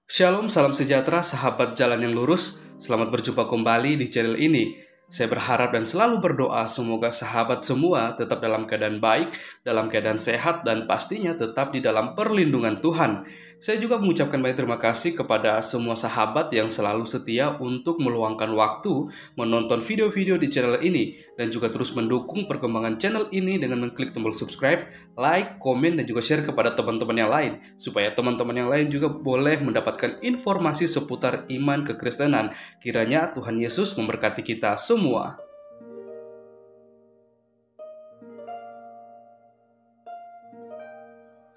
Shalom, salam sejahtera, sahabat jalan yang lurus. Selamat berjumpa kembali di channel ini. Saya berharap dan selalu berdoa semoga sahabat semua tetap dalam keadaan baik, dalam keadaan sehat, dan pastinya tetap di dalam perlindungan Tuhan. Saya juga mengucapkan banyak terima kasih kepada semua sahabat yang selalu setia untuk meluangkan waktu menonton video-video di channel ini, dan juga terus mendukung perkembangan channel ini dengan mengklik tombol subscribe, like, komen, dan juga share kepada teman-teman yang lain, supaya teman-teman yang lain juga boleh mendapatkan informasi seputar iman kekristenan. Kiranya Tuhan Yesus memberkati kita semua.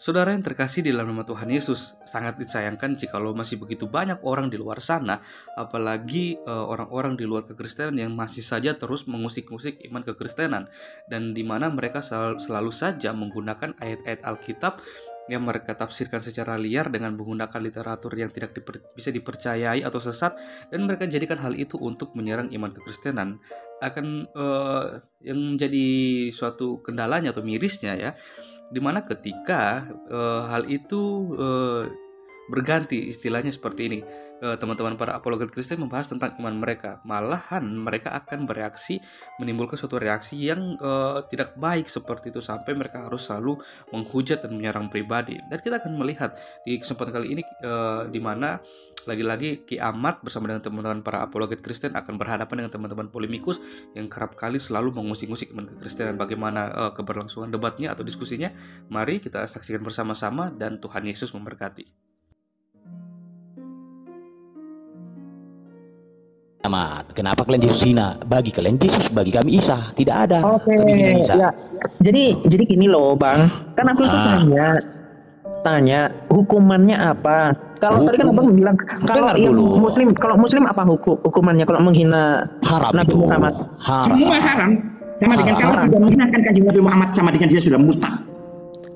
Saudara yang terkasih di dalam nama Tuhan Yesus, sangat disayangkan jikalau masih begitu banyak orang di luar sana, apalagi orang-orang di luar kekristenan yang masih saja terus mengusik-ngusik iman kekristenan, dan di mana mereka selalu saja menggunakan ayat-ayat Alkitab yang mereka tafsirkan secara liar dengan menggunakan literatur yang tidak bisa dipercayai atau sesat, dan mereka jadikan hal itu untuk menyerang iman kekristenan. Yang menjadi suatu kendalanya atau mirisnya ya, dimana ketika hal itu berganti, istilahnya seperti ini, teman-teman para apologet Kristen membahas tentang iman mereka, malahan mereka akan bereaksi, menimbulkan suatu reaksi yang tidak baik seperti itu, sampai mereka harus selalu menghujat dan menyerang pribadi. Dan kita akan melihat di kesempatan kali ini di mana lagi-lagi Ki Ahmad bersama dengan teman-teman para apologet Kristen akan berhadapan dengan teman-teman polemikus yang kerap kali selalu mengusik-ngusik iman kekristenan. Bagaimana keberlangsungan debatnya atau diskusinya? Mari kita saksikan bersama-sama, dan Tuhan Yesus memberkati. Ahmad, kenapa kalian Yesus hina? Bagi kalian Yesus, bagi kami Isa. Tidak ada. Oke, Kami hina Isa. ya. Jadi gini loh, Bang. Kan aku itu tanya hukumannya apa? Kalau tadi kan Abang bilang kalau yang Muslim apa hukumannya kalau menghina haram Nabi itu. Muhammad? Haram. Semua haram. Sama dengan kalau sudah menghinakan kanjeng Nabi Muhammad, sama dengan dia sudah murtad.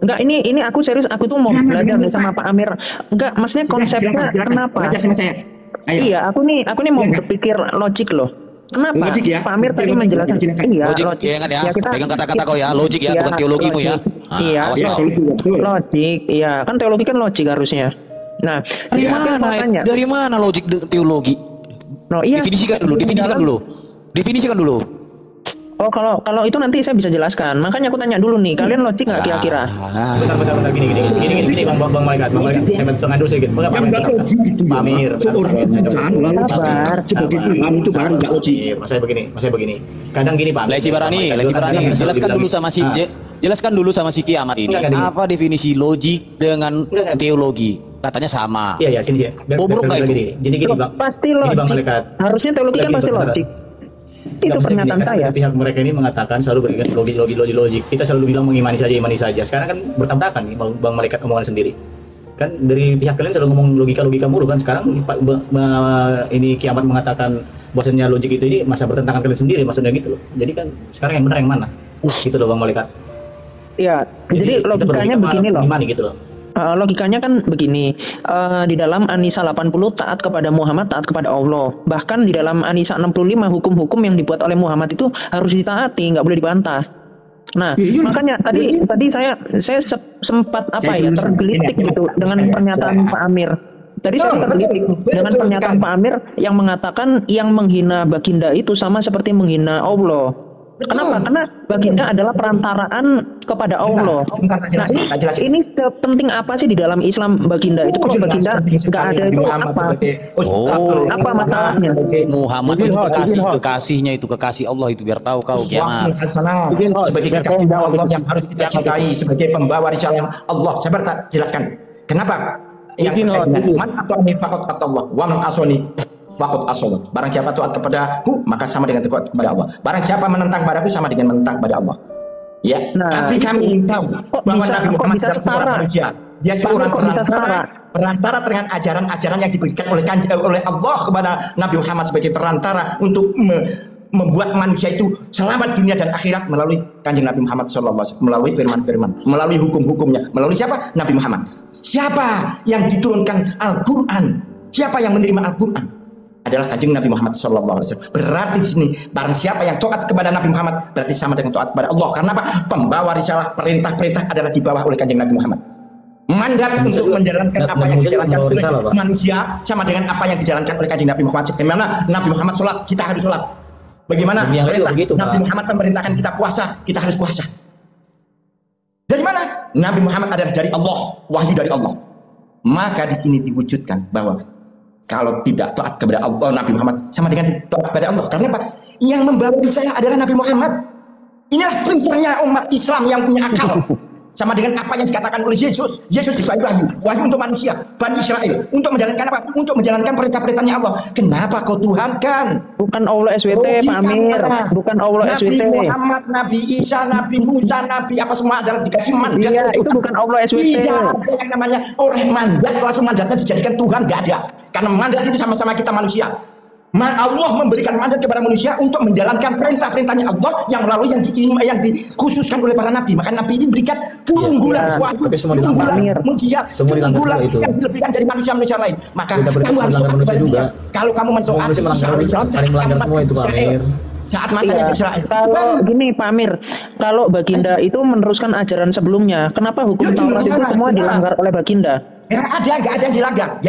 Enggak, ini aku serius, aku tuh mau belajar nih sama Pak Amir. Enggak, maksudnya konsepnya silakan. kenapa? Belajar sama saya. Ayo. Iya, aku nih mau berpikir logik loh. Kenapa Logik ya? Pak Amir tadi menjelaskan? Iya, Logik, ya ingat ya. Pegang kata-kata kau ya. Logik ya, bukan teologimu ya. Iya, awas kau. logik. Iya, kan teologi kan logik harusnya. Nah, Dari mana logik teologi? no, iya. Definisikan dulu. Oh, kalau itu nanti saya bisa jelaskan. Makanya aku tanya dulu nih, kalian logik nggak kira-kira? Bentar, gini, Bang Malaikat, saya tengah dulu sedikit. Pak Amir, Sabar. Sebagai Tuhan itu barang nggak logik. Saya begini. Kadang gini Pak. Lesi Barani, jelaskan dulu sama si Ki Ahmad ini. Apa definisi logik dengan teologi? Katanya sama. Iya, sini. Bobrok nggak itu? Jadi gini, Bang. Pasti Bang logik. Malaikat. Harusnya teologi kan pasti logik. Itu pernyataan saya. Pihak mereka ini mengatakan selalu berikan logik. Kita selalu bilang imani saja. Sekarang kan bertabrakan nih Bang Malaikat omongan sendiri. Kan dari pihak kalian selalu ngomong logika mulu kan. Sekarang ini Ki Ahmad mengatakan bahwasanya logik itu ini masa bertentangan kalian sendiri, maksudnya gitu loh. Jadi kan sekarang yang benar yang mana? Gitu loh Bang Malaikat. Iya, jadi logikanya begini loh. Imani gitu loh. Logikanya kan begini, di dalam An-Nisa 80 taat kepada Muhammad, taat kepada Allah. Bahkan di dalam An-Nisa 65 hukum-hukum yang dibuat oleh Muhammad itu harus ditaati, nggak boleh dibantah. Nah, makanya tadi saya sempat tergelitik gitu dengan pernyataan Pak Amir. Tadi saya tergelitik dengan pernyataan Pak Amir yang mengatakan yang menghina baginda itu sama seperti menghina Allah. Kenapa? Karena baginda adalah perantaraan kepada Allah. Nah, ini penting apa sih di dalam Islam baginda itu? Kalau baginda nggak ada itu apa? Apa masalahnya? Muhammad itu kekasihnya itu kekasih Allah itu, biar tahu kau kiamat. Sebagai kekasih Allah yang harus kita cintai, sebagai pembawa risalah Allah. Saya jelaskan. Kenapa? Yang Muhammad atau fakot kata Allah. Wa man asoni fakot asol. Barang siapa taat kepadaku maka sama dengan taat kepada Allah. Barang siapa menentang padaku sama dengan menentang kepada Allah. Ya. Tapi kami ingin tahu bahwa Nabi Muhammad adalah seorang manusia. Dia seorang perantara dengan ajaran-ajaran yang diberikan oleh Allah kepada Nabi Muhammad sebagai perantara untuk membuat manusia itu selamat dunia dan akhirat melalui kanjeng Nabi Muhammad SAW, melalui firman-firman, melalui hukum-hukumnya, melalui siapa? Nabi Muhammad. Siapa yang diturunkan Al-Quran? Siapa yang menerima Al-Quran? Adalah kanjeng Nabi Muhammad SAW. Berarti di sini barang siapa yang taat kepada Nabi Muhammad berarti sama dengan taat kepada Allah. Karena apa? Pembawa risalah perintah-perintah adalah di bawah oleh kanjeng Nabi Muhammad. Mandat untuk menjalankan apa yang dijalankan oleh manusia sama dengan apa yang dijalankan oleh Kanjeng Nabi Muhammad. Bagaimana Nabi Muhammad sholat, kita harus sholat. Bagaimana Nabi Muhammad memerintahkan kita puasa, kita harus puasa. Dari mana? Nabi Muhammad adalah dari Allah, wahyu dari Allah. Maka di sini diwujudkan bahwa kalau tidak taat kepada Allah, Nabi Muhammad sama dengan taat kepada Allah. Karena apa? Yang membawa saya adalah Nabi Muhammad. Inilah pintarnya umat Islam yang punya akal. Sama dengan apa yang dikatakan oleh Yesus. Yesus diberi wahyu untuk manusia, Bani Israel, untuk menjalankan apa? Untuk menjalankan perintah-perintahnya Allah. Kenapa kau Tuhan kan? Bukan Allah SWT, Pak Amir. Bukan Allah SWT. Nabi Muhammad, Nabi Isa, Nabi Musa, Nabi apa semua adalah dikasih mandat. Iya, itu bukan Allah SWT. Tidak ada yang namanya orang mandat langsung mandatnya dijadikan Tuhan, nggak ada. Karena mandat itu sama-sama kita manusia. Allah memberikan mandat kepada manusia untuk menjalankan perintah-perintahnya Allah yang melalui yang dikhususkan oleh para nabi. Maka nabi ini berikan keunggulan, keunggulan, mujizat, keunggulan yang dilebihkan dari manusia-manusia lain. Maka kamu harus taat juga. Kalau kamu mentaati saat masanya Israel. Kalau gini Pak Amir, kalau Baginda itu meneruskan ajaran sebelumnya, kenapa hukum Taurat itu semua dilanggar oleh Baginda? Nggak ada yang dilanggar,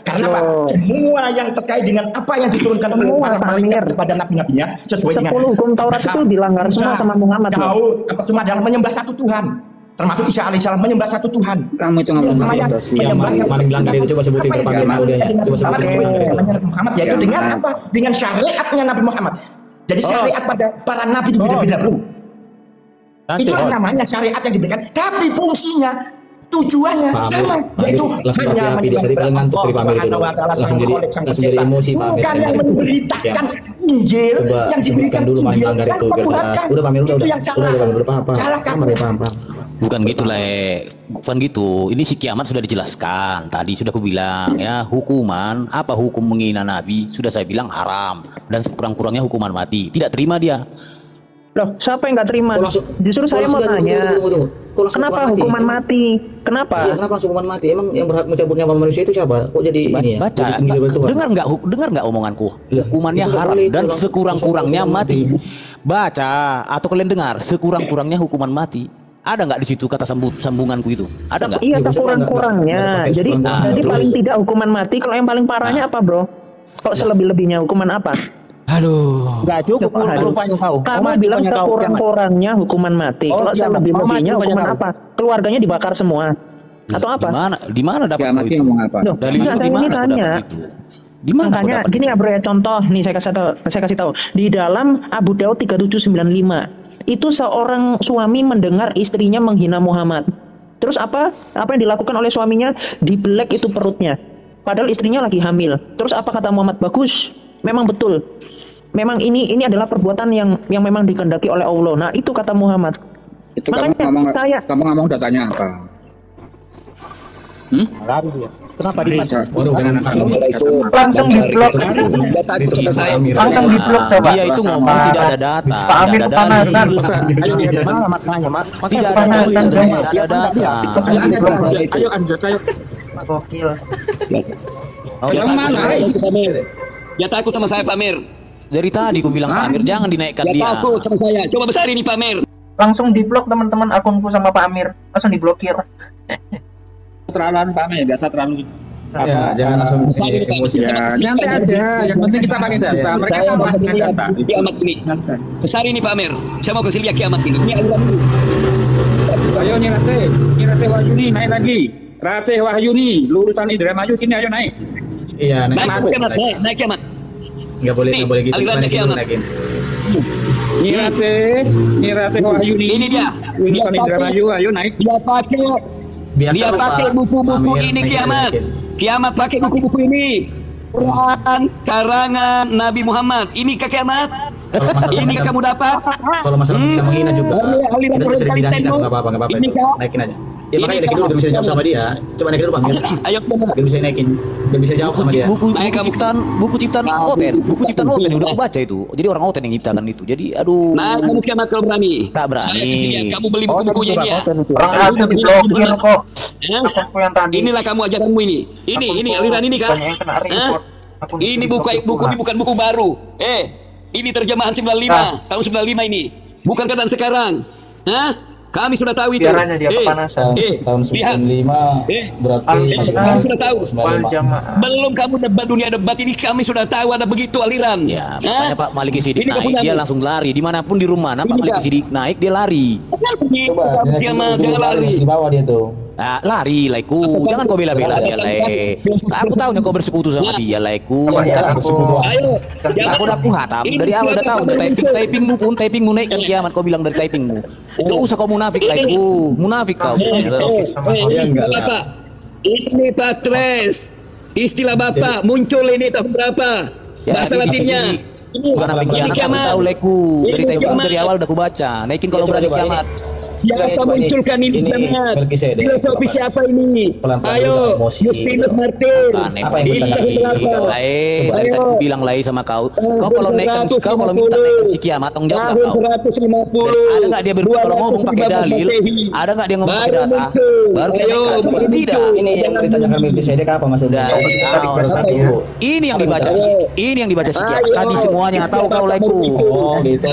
Karena apa? Semua yang terkait dengan apa yang diturunkan oleh para malaikat kepada nabi-nabinya sesuai dengan 10 hukum Taurat itu dilanggar semua sama Muhammad. Apa semua dalam menyembah satu Tuhan. Termasuk Isa alaihissalam menyembah satu Tuhan. Kamu itu ngomong paling dilanggar itu coba sebutin berapa Muhammad, yaitu dengan apa? Dengan syariatnya Nabi Muhammad. Jadi syariat pada para nabi itu beda-beda, bro. Itu namanya syariat yang diberikan, tapi fungsinya, tujuannya sama, yaitu hanya menyembah Allah Subhanahu jadi emosi, bukan yang memberitakan Injil yang diberikan dulu Injil dan itu udah Pak Amir udah paham. Bukan gitu Le, bukan gitu. Ini si kiamat sudah dijelaskan. Tadi sudah aku bilang ya, hukuman apa hukum menghina Nabi sudah saya bilang haram dan sekurang-kurangnya hukuman mati. Tidak terima dia. Loh, siapa yang nggak terima? Justru saya mau tanya, kenapa hukuman mati? Kenapa? Iya, kenapa langsung hukuman mati? Emang yang berhak mencabut nyawa manusia itu siapa? Kok jadi ini ya? Baca, dengar nggak omonganku? Hukumannya haram dan sekurang-kurangnya mati. Baca atau kalian dengar? Sekurang-kurangnya hukuman mati. Ada nggak di situ kata sambunganku itu? Ada nggak? Iya, sekurang-kurangnya. Jadi paling tidak hukuman mati. Kalau yang paling parahnya apa, bro? Kalau selebih-lebihnya hukuman apa? Aduh. Nggak cukup rupanya kau. Kamu bilang sekurang-kurangnya hukuman mati. Kalau selebih-lebihnya hukuman apa? Keluarganya dibakar semua. Atau apa? Di mana dapat itu? Dari di mana tanya? Di mana? Makanya gini ya, bro ya, contoh nih saya kasih tahu. Di dalam Abu Daud 3795 itu seorang suami mendengar istrinya menghina Muhammad. Terus apa yang dilakukan oleh suaminya? Dibelek itu perutnya. Padahal istrinya lagi hamil. Terus apa kata Muhammad? Bagus. Memang betul. Memang ini adalah perbuatan yang memang dikehendaki oleh Allah. Nah, itu kata Muhammad. Itu makanya kamu ngomong datanya apa? Lari dia. Kenapa dibaca? Langsung diblok. Langsung diblok coba. Dia itu ngomong tidak ada data. Pak Amir kepanasan. Mana maknanya, Mas? Tidak ada data. Ayo anjir, ayo. Gokil. Yang mana? Ya takut sama saya Pak Amir. Dari tadi aku bilang Pak Amir jangan dinaikkan dia. Ya takut sama saya. Coba besar ini Pak Amir. Langsung diblok teman-teman akunku sama Pak Amir. Langsung diblokir. Terlalu Pak Amir, biasa terlalu. Ya, jangan langsung emosi. Ya, nanti aja. Yang penting kita pakai data. Mereka kan pakai data. Kiamat ini. Besar ini Pak Amir. Saya mau kasih lihat kiamat ini. Ini aliran dulu. Ayo Rate Wahyuni naik lagi. Rate Wahyuni, lurusan Indramayu sini ayo naik. Iya, naik kiamat. Nggak boleh gitu. Naikin. Rate Wahyuni. Ini dia. Lurusan Indramayu, ayo naik. Dia pakai buku-buku ini kiamat. Kiamat pakai buku-buku ini. Quran karangan Nabi Muhammad. Ini ke kiamat. Ini kamu dapat. Kalau masalah kita menghina juga. Kita bisa dipidana nggak apa-apa. Naikin aja. Ya makanya naikin dulu biar bisa jawab sama dia. Coba naikin dulu Bang. Ayo biar bisa naikin. Biar bisa jawab sama dia. Buku ciptaan Oten. Buku ciptaan Oten udah aku baca itu. Jadi orang Oten yang nyiptakan itu. Jadi aduh. Nah, kamu kiamat kalau berani. Tak berani. Kamu beli buku-bukunya ini ya. Orang diblokir kok. Inilah kamu ajaranmu ini. Ini aliran ini kan. Ini bukan buku baru. Ini terjemahan 95 tahun 95 ini. Bukan keadaan sekarang. Kami sudah tahu itu. Biarannya dia kepanasan. Tahun 95 berarti kami sudah tahu. 95. Belum kamu debat dunia debat ini kami sudah tahu ada begitu aliran. Ya, makanya Pak Maliki Sidik Ini naik, kepunyamu. dia langsung lari. Dimanapun di rumah mana Pak Ini Maliki dia. Sidik naik, dia lari. Coba Jangan dulu lari. masih di bawah dia tuh. Ah, lari laiku, jangan kau bela-bela dia lai. Aku tahu kau bersekutu sama dia laiku. Iya, bersekutu. Ayo. Aku udah hatam dari awal udah tahu. Typingmu pun typingmu naik kan kiamat. Kau bilang dari typingmu. Gak usah kau munafik laiku, munafik kau. Istilah Bapak. Ini Patres. Istilah Bapak muncul ini tahun berapa? Ya, Bahasa ini Latinnya. Ini Munafik kiamat aku kiamat. tahu laiku. Dari Ini typing kiamat. dari awal udah aku baca. Naikin kalau berani kiamat. Siapa Coba munculkan ini kiamat? Melkisedek. Filosofi siapa ini? Pelan-pelan Ayo, juga, emosi. Justinus Martir. Apa yang Ini kita tahun ngerti? berapa? Dari tadi aku bilang lai sama kau. Kau kalau naikkan, kau kalau minta naikkan si kiamat, tanggung jawab Tahun nggak kau? 150. Ada nggak dia kalau ngomong pakai dalil? Ada nggak dia ngomong pakai Baru data? muncul. Baru dia Ayo, naikkan. baru Tidak. muncul. Ini yang ditanyakan Melkisedek apa maksudnya? Udah, Harus apa tahu. ya? Ini yang dibaca sih. Ini yang dibaca si kiamat. Ayo. Tadi semuanya nggak tahu kau laiku. Oh, gitu.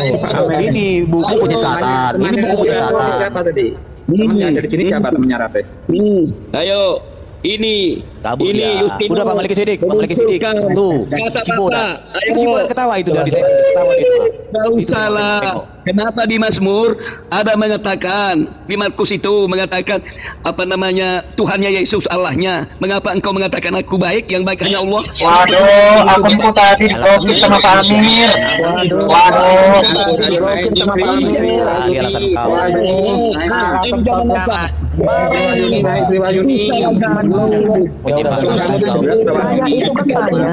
Ini buku punya satan. Ini buku punya satan. Siapa tadi? Temannya ada di sini siapa temannya Rate? Ayo, ini. Kabur ini dia. Justinus. Udah Pak Maliki Sidik, Pak Maliki Sidik. Memunculkan Tuh, kata si Boda. Bapak. Ayo. Si Boda ketawa itu dari tadi. Ketawa dia. Gak usah lah. Kenapa di Mazmur ada mengatakan di Markus itu mengatakan apa namanya Tuhannya Yesus Allahnya. Mengapa engkau mengatakan aku baik yang baik hanya Allah? Waduh, akunku tadi diblokir sama Pak Amir. Waduh. Ah, dia alasan kau. Jangan apa? Sri Wahyuni. Penyebab alasan kau. Saya itu kan tanya,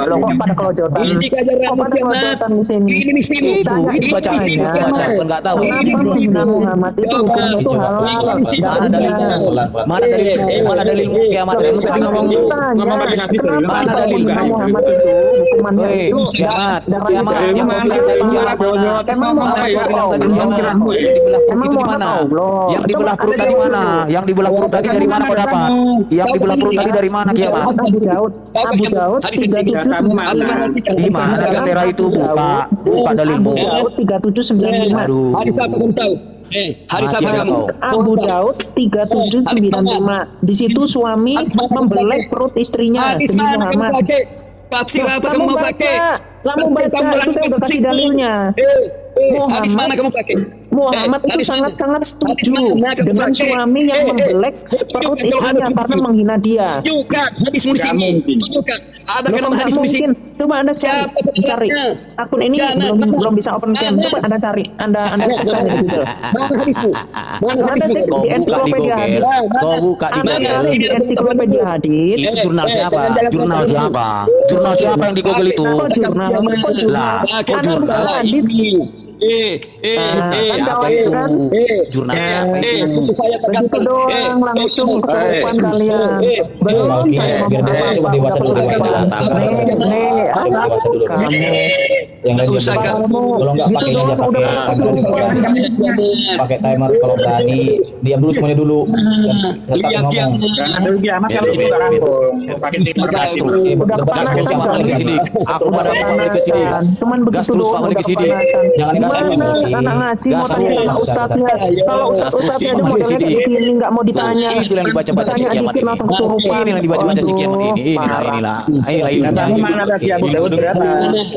lo kok pada kelojotan? Ini kajar Kok pada kelojotan di sini? Ini di sini. Itu bacaan. Baca bukan nggak tahu. Kenapa menghina Muhammad itu hukumnya itu halal? Mana dalilmu? Mana dalilmu? Mana dalilmu kiamat? Ngomong pakai hati tuh. Kenapa Mana dalilmu? menghina Muhammad itu hukumannya Hei, itu kiamat. darahnya Kiamat. darah Yang kau bilang tadi kiamat mana? Emang Muhammad Yang kau bilang tadi Allah. kiamat. Yang dibelah perut itu di mana? Yang dibelah perut tadi mana? Yang dibelah perut tadi dari mana kau dapat? Yang dibelah perut tadi dari mana kiamat? Abu Daud 37 Kamu Di mana bendera itu? Buka dalilmu. Abu Daud 3795. Aduh. Hadis apa kamu tahu? Hadis Mati apa ada kamu? kau. Abu Daud 3795. Di situ suami membelek perut istrinya Hadis demi mana kamu Muhammad. pakai? Tafsir apa kamu mau pakai? Kamu baca, kita udah kasih dalilnya. Hadis mana kamu pakai? Muhammad itu hadis mana? sangat-sangat setuju Hadis mana kamu dengan pakai? suami yang membelek perut istrinya karena menghina dia. Tunjukkan hadismu di sini. Tunjukkan. Ada Loh, kan nggak hadismu di sini? mungkin. Coba Anda Siapa cari. pembuatnya? Akun ini Jangan. belum bisa open cam. Coba Anda cari. Anda search di Google. Mana hadismu? Mana Anda hadismu? Kau di buka di ensiklopedia Google. hadis. Kau buka di Anda Google. cari di ensiklopedia hadis. Itu jurnal siapa? Jurnal siapa? Jurnal siapa yang di Google itu? Kok jurnal? Kok jurnal? Lah, kok Anda buka jurnal? hadis. Apa itu? Jurnal siapa itu? Saya Begitu doang langsung kesurupan kalian. Belum saya Biar ngomong dia coba apa-apa. dewasa dulu, dewasa. Nih, Dewasa dulu. kamu. Yang lain Usah, dia Kak. kalau nggak Itu pakainya aja doang udah pakai timer kalau berani diam dulu semuanya dulu. Lihat ngomong. Jangan dulu kiamat kalau itu tak rampung. Pakai timur kasih. Udah kepanasan Gas terus Maliki Sidik. Aku pada Maliki Sidik. Cuman Gas begitu terus doang Maliki udah Sidik. kepanasan. Jangan Gimana dikasih. anak ngaji mau Gas tanya terus. sama ustadznya? Kalau ustadznya ada modelnya kayak gini nggak mau ditanya. Itu yang dibaca-baca si Ditanya kiamat dikit ini. langsung kesurupan. Ini yang dibaca-baca si kiamat ini. Inilah Kamu mana tadi Abu Daud berapa?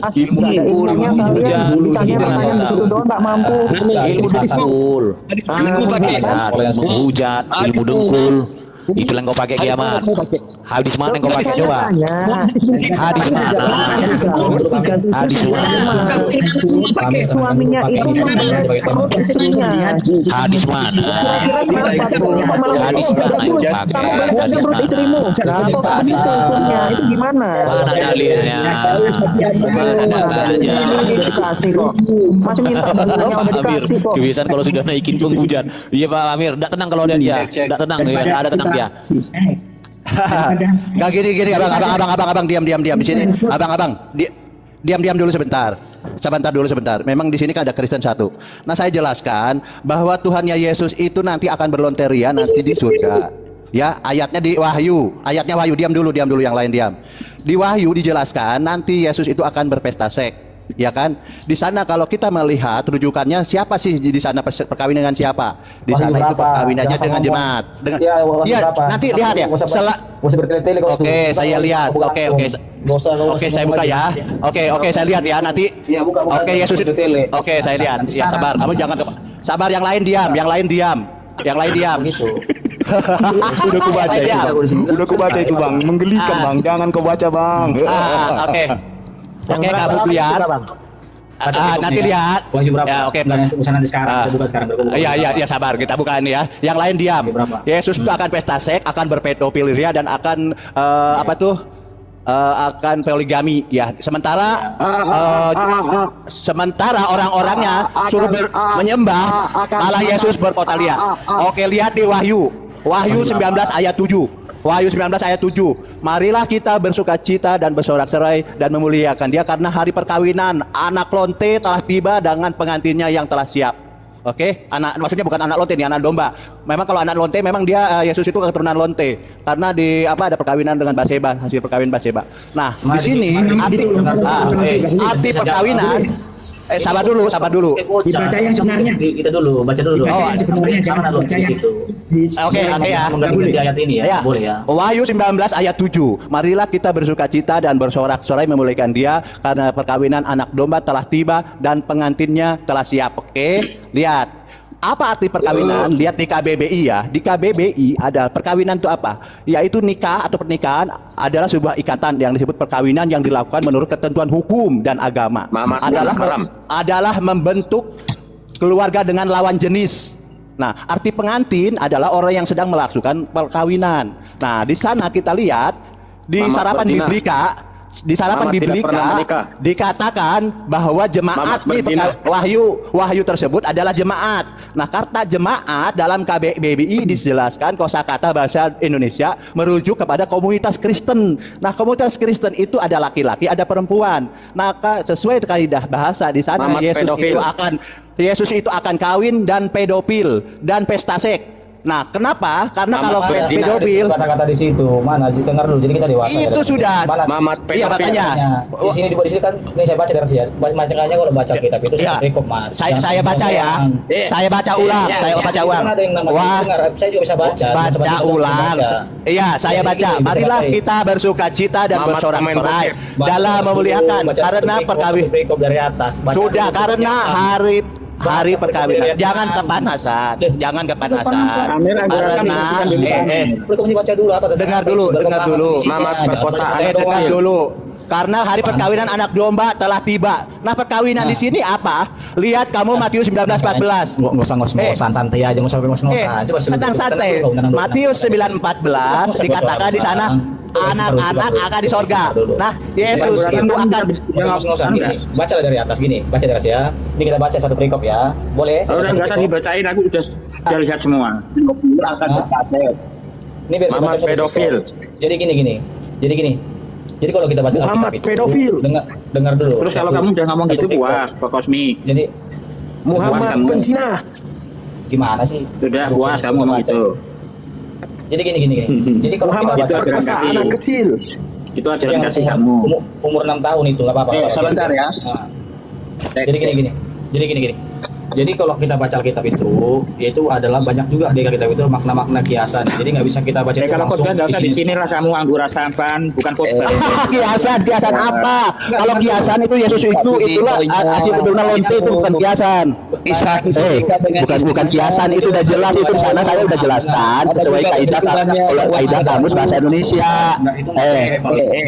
ilmu dengkul, Kalian ditanya itu pertanyaan yang begitu doang nggak mampu. ilmu dengkul, Hadis mana kamu pakai? menghujat, ilmu dengkul. Itu yang kau pakai kiamat. Hadis mana yang kau pakai coba? Hadis mana? Hadis mana? Suaminya itu membelek perut istrinya. Hadis mana? Kira-kira kenapa malah Hadis mana yang kau pakai? kamu belek Hadis perut mana? istrimu? Kenapa kamu gitu istrinya? Itu gimana? Mana dalilnya? Mana datanya? Dikasih kok. Masih minta dalilnya udah Pak Amir, dikasih kok. kebiasaan kalau sudah naikin penghujat. Iya Pak Amir, tidak tenang kalau ada dia, tidak tenang, ya, ada tenang dia. Gak gini abang diam di sini. Abang diam dulu sebentar. Sebentar. Memang di sini kan ada Kristen satu. Nah, saya jelaskan bahwa Tuhannya Yesus itu nanti akan berlonteria nanti di surga. Ya, ayatnya di Wahyu. Diam dulu yang lain diam. Di Wahyu dijelaskan nanti Yesus itu akan berpesta seks. ya kan? Di sana kalau kita melihat rujukannya siapa sih di sana perkawinan dengan siapa? Di sana itu perkawinannya dengan jemaat. Dengan iya, nanti lihat ya. Oke, saya lihat. Oke, saya buka ya. Oke, saya lihat ya nanti. Oke, Yesus itu. Oke, saya lihat. Ya, sabar. Kamu jangan sabar, yang lain diam. Gitu. Udah ku baca itu bang, menggelikan bang, jangan kau baca bang. Oke, kamu lihat. Nanti lihat. Ya, oke. Nanti sekarang, kita buka sekarang. Iya, sabar, kita buka ini ya. Yang lain diam. Yesus itu akan pesta seks, akan berpedofilia dan akan akan poligami ya. Sementara orang-orangnya suruh menyembah malah Yesus berpotalia. Oke, lihat di Wahyu 19 ayat 7. Wahyu 19 ayat 7. Marilah kita bersukacita dan bersorak-sorai dan memuliakan Dia karena hari perkawinan anak lonte telah tiba dengan pengantinnya yang telah siap. Oke, maksudnya bukan anak lonte nih, anak domba. Memang kalau anak lonte memang dia Yesus itu keturunan lonte karena ada perkawinan dengan Batseba, hasil perkawinan Batseba. Nah, di sini arti perkawinan sabar dulu. Dibaca yang sebenarnya. Kita dulu, baca dulu. Jangan di situ. Oke ya. Mengganti ayat ini ya. Boleh ya. Wahyu 19 ayat 7. Marilah kita bersukacita dan bersorak-sorai memuliakan Dia karena perkawinan anak domba telah tiba dan pengantinnya telah siap. Oke, lihat. Apa arti perkawinan? Lihat di KBBI ya. Di KBBI ada perkawinan itu apa? Yaitu nikah atau pernikahan adalah sebuah ikatan yang disebut perkawinan yang dilakukan menurut ketentuan hukum dan agama. Adalah membentuk keluarga dengan lawan jenis. Nah, arti pengantin adalah orang yang sedang melakukan perkawinan. Nah, di sana kita lihat di sarapan Biblika dikatakan bahwa jemaat wahyu tersebut adalah jemaat. Nah, kata jemaat dalam KBBI dijelaskan kosakata bahasa Indonesia merujuk kepada komunitas Kristen. Nah, komunitas Kristen itu ada laki-laki, ada perempuan. Nah, sesuai kaidah bahasa di sana Yesus itu akan kawin dan pedofil dan pesta seks. Nah, kenapa? Karena kalau pedofil kata-kata di situ mana dengar dulu. Jadi kita dewasa. Itu sudah. Mamat pedofil. Iya, makanya. Di sini kan ini saya baca dari sini. Makanya kalau baca kitab itu cukup Mas. Saya baca ya. Saya baca ulang. Wah, saya juga bisa baca. Baca ulang. Iya, saya baca. Marilah kita bersukacita dan bersorak-sorai dalam memuliakan karena perkawinan dari atas. Sudah karena hari perkawinan. Jangan kepanasan. Dengar dulu. Dengar dulu. Karena hari perkawinan anak domba telah tiba. Nah, perkawinan di sini apa? Lihat kamu Matius 19:14. Ngos-ngosan santai aja, ngos-ngosan. Coba tenang santai. Matius 9:14 dikatakan di sana anak-anak akan di sorga. Nah, Yesus itu akan ngos-ngosan gini. Baca dari atas gini. Baca dari atas ya. Ini kita baca satu perikop ya. Boleh? Udah enggak usah dibacain, aku sudah lihat semua. Ini biasa baca pedofil. Jadi gini. Jadi kalau kita baca Muhammad pedofil. Dengar dulu. Terus kalau kamu udah ngomong gitu puas, Pak Kosmi. Jadi Muhammad penzina. Gimana sih? Sudah puas kamu ngomong itu. Jadi gini. Jadi kalau Muhammad kita perkosa anak kecil. Itu ajaran kasih kamu. Umur 6 tahun itu enggak apa-apa. Sebentar ya. Jadi gini. Jadi kalau kita baca Alkitab itu adalah banyak juga di Alkitab itu makna-makna kiasan. Jadi nggak bisa kita baca itu kalau langsung. Kalau di sinilah kamu anggur sampan, bukan khotbah. Kiasan apa? Kalau kiasan itu Yesus itulah hasil keturunan lonte, itu bukan kiasan. Bukan kiasan, itu udah jelas itu di sana saya udah jelaskan sesuai kaidah kamus bahasa Indonesia.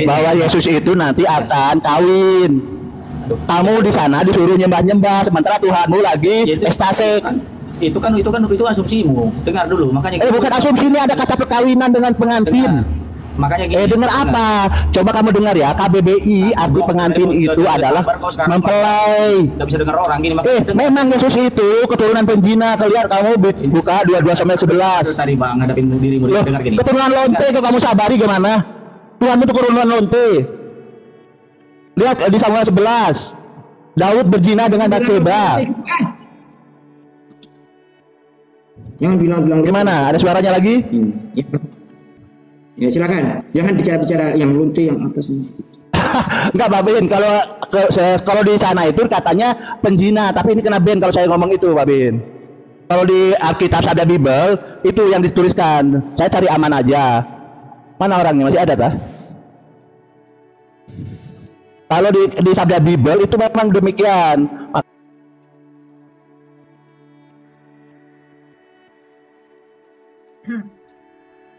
Bahwa Yesus itu nanti akan kawin. Kamu di sana disuruh nyembah-nyembah sementara Tuhanmu lagi pesta seks. Itu asumsimu. Dengar dulu, makanya bukan asumsi, ini ada kata perkawinan dengan pengantin. Makanya gini. Dengar apa? Coba kamu dengar ya, KBBI arti pengantin itu adalah mempelai. Enggak bisa dengar orang gini memang Yesus itu keturunan penjina. Keluar kamu buka 22-11. Tadi Bang ngadepin dirimu dengar gini. Keturunan lonte kok kamu sabari gimana? Tuhanmu itu keturunan lonte. Lihat di Samuel 11. Daud berzina dengan Batseba. Jangan bilang-bilang. Gimana? Ada suaranya lagi? Ya silakan. Jangan bicara-bicara yang lonte yang apa sih. Enggak Babin, kalau di sana itu katanya penjina, tapi ini kena ban kalau saya ngomong itu Babin. Kalau di Alkitab ada Bible, itu yang dituliskan. Saya cari aman aja. Mana orangnya, masih ada tah? Kalau di sabda Bible itu memang demikian.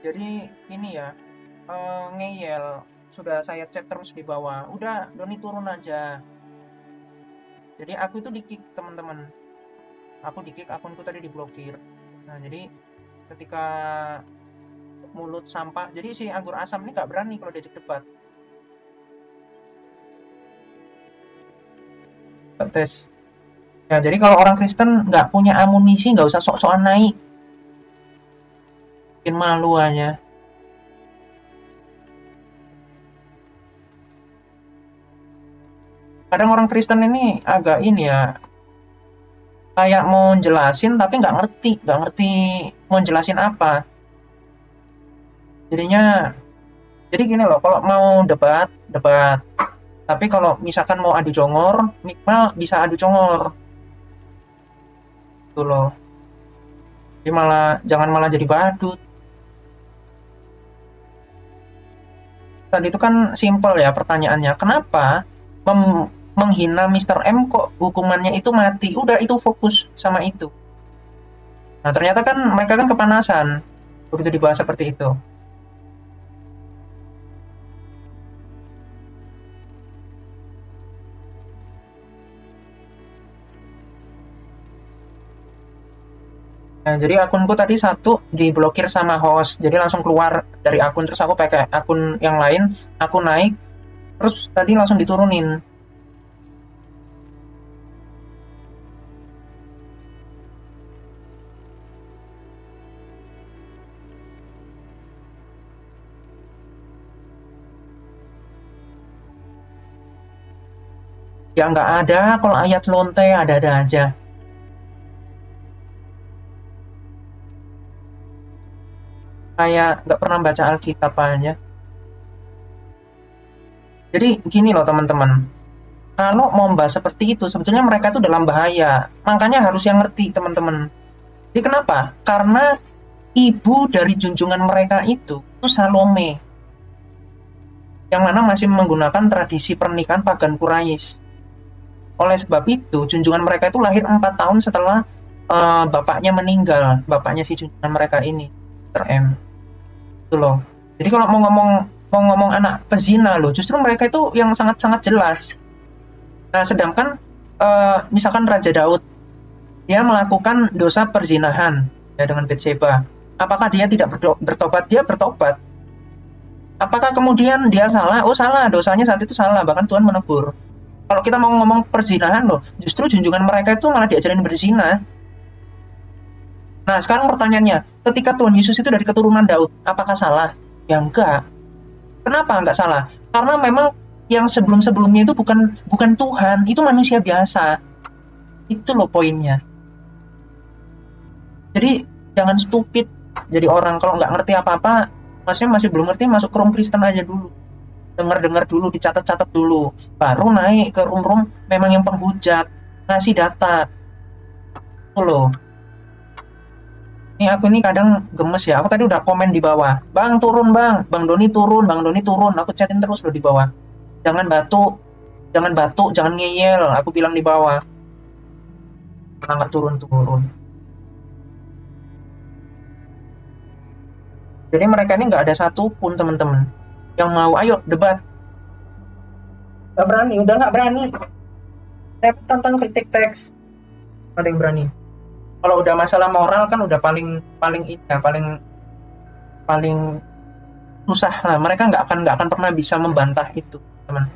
Jadi ini ya, ngeyel. Sudah saya chat terus di bawah. Udah, Doni turun aja. Jadi aku itu di-kick, teman-teman. Aku di-kick, akunku tadi diblokir. Nah, jadi ketika mulut sampah, jadi si Anggur Asam ini nggak berani kalau diajak debat. Tes. Ya, jadi kalau orang Kristen nggak punya amunisi, nggak usah sok-sokan naik. Bikin malu aja. Kadang orang Kristen ini agak ini ya, kayak mau jelasin tapi nggak ngerti mau jelasin apa. Jadinya, jadi gini loh, kalau mau debat, tapi kalau misalkan mau adu congor, minimal bisa adu congor, tuh loh. Jadi jangan malah jadi badut. Tadi itu kan simple ya pertanyaannya, kenapa menghina Mr. M kok hukumannya itu mati? Udah, itu fokus sama itu. Nah, ternyata kan mereka kan kepanasan begitu dibahas seperti itu. Nah, jadi akunku tadi satu diblokir sama host, jadi langsung keluar dari akun, terus aku pakai akun yang lain, aku naik, terus tadi langsung diturunin. Ya nggak ada, kalau ayat lonte ada-ada aja. Kayak nggak pernah baca Alkitab aja. Jadi gini loh teman-teman, kalau mau membahas seperti itu sebetulnya mereka itu dalam bahaya, makanya harus yang ngerti teman-teman. Jadi kenapa? Karena ibu dari junjungan mereka itu Salome, yang mana masih menggunakan tradisi pernikahan pagan Quraisy. Oleh sebab itu junjungan mereka itu lahir 4 tahun setelah bapaknya meninggal, bapaknya si junjungan mereka ini, Mr. M. Itu loh. Jadi kalau mau ngomong anak pezina loh, justru mereka itu yang sangat-sangat jelas. Nah, sedangkan misalkan Raja Daud, dia melakukan dosa perzinahan ya dengan Bathsheba. Apakah dia tidak bertobat? Dia bertobat. Apakah kemudian dia salah? Oh salah, dosanya saat itu salah, bahkan Tuhan menegur. Kalau kita mau ngomong perzinahan loh, justru junjungan mereka itu malah diajarin berzina. Nah, sekarang pertanyaannya, ketika Tuhan Yesus itu dari keturunan Daud, apakah salah? Ya enggak. Kenapa enggak salah? Karena memang yang sebelum-sebelumnya itu bukan Tuhan, itu manusia biasa. Itu loh poinnya. Jadi jangan stupid jadi orang, kalau nggak ngerti apa-apa, masih belum ngerti, masuk ke room Kristen aja dulu. Dengar dulu, dicatat-catat dulu, baru naik ke room memang yang penghujat, ngasih data. Itu loh. Ini aku ini kadang gemes ya, aku tadi udah komen di bawah, Bang turun bang, Bang Doni turun, aku chatin terus loh di bawah. Jangan batuk, jangan ngeyel, aku bilang di bawah. Nggak turun. Jadi mereka ini nggak ada satupun teman-teman yang mau ayo debat. Nggak berani, udah nggak berani. Saya tentang kritik teks, ada yang berani. Kalau udah masalah moral kan udah paling susah lah. Mereka nggak akan pernah bisa membantah itu, teman.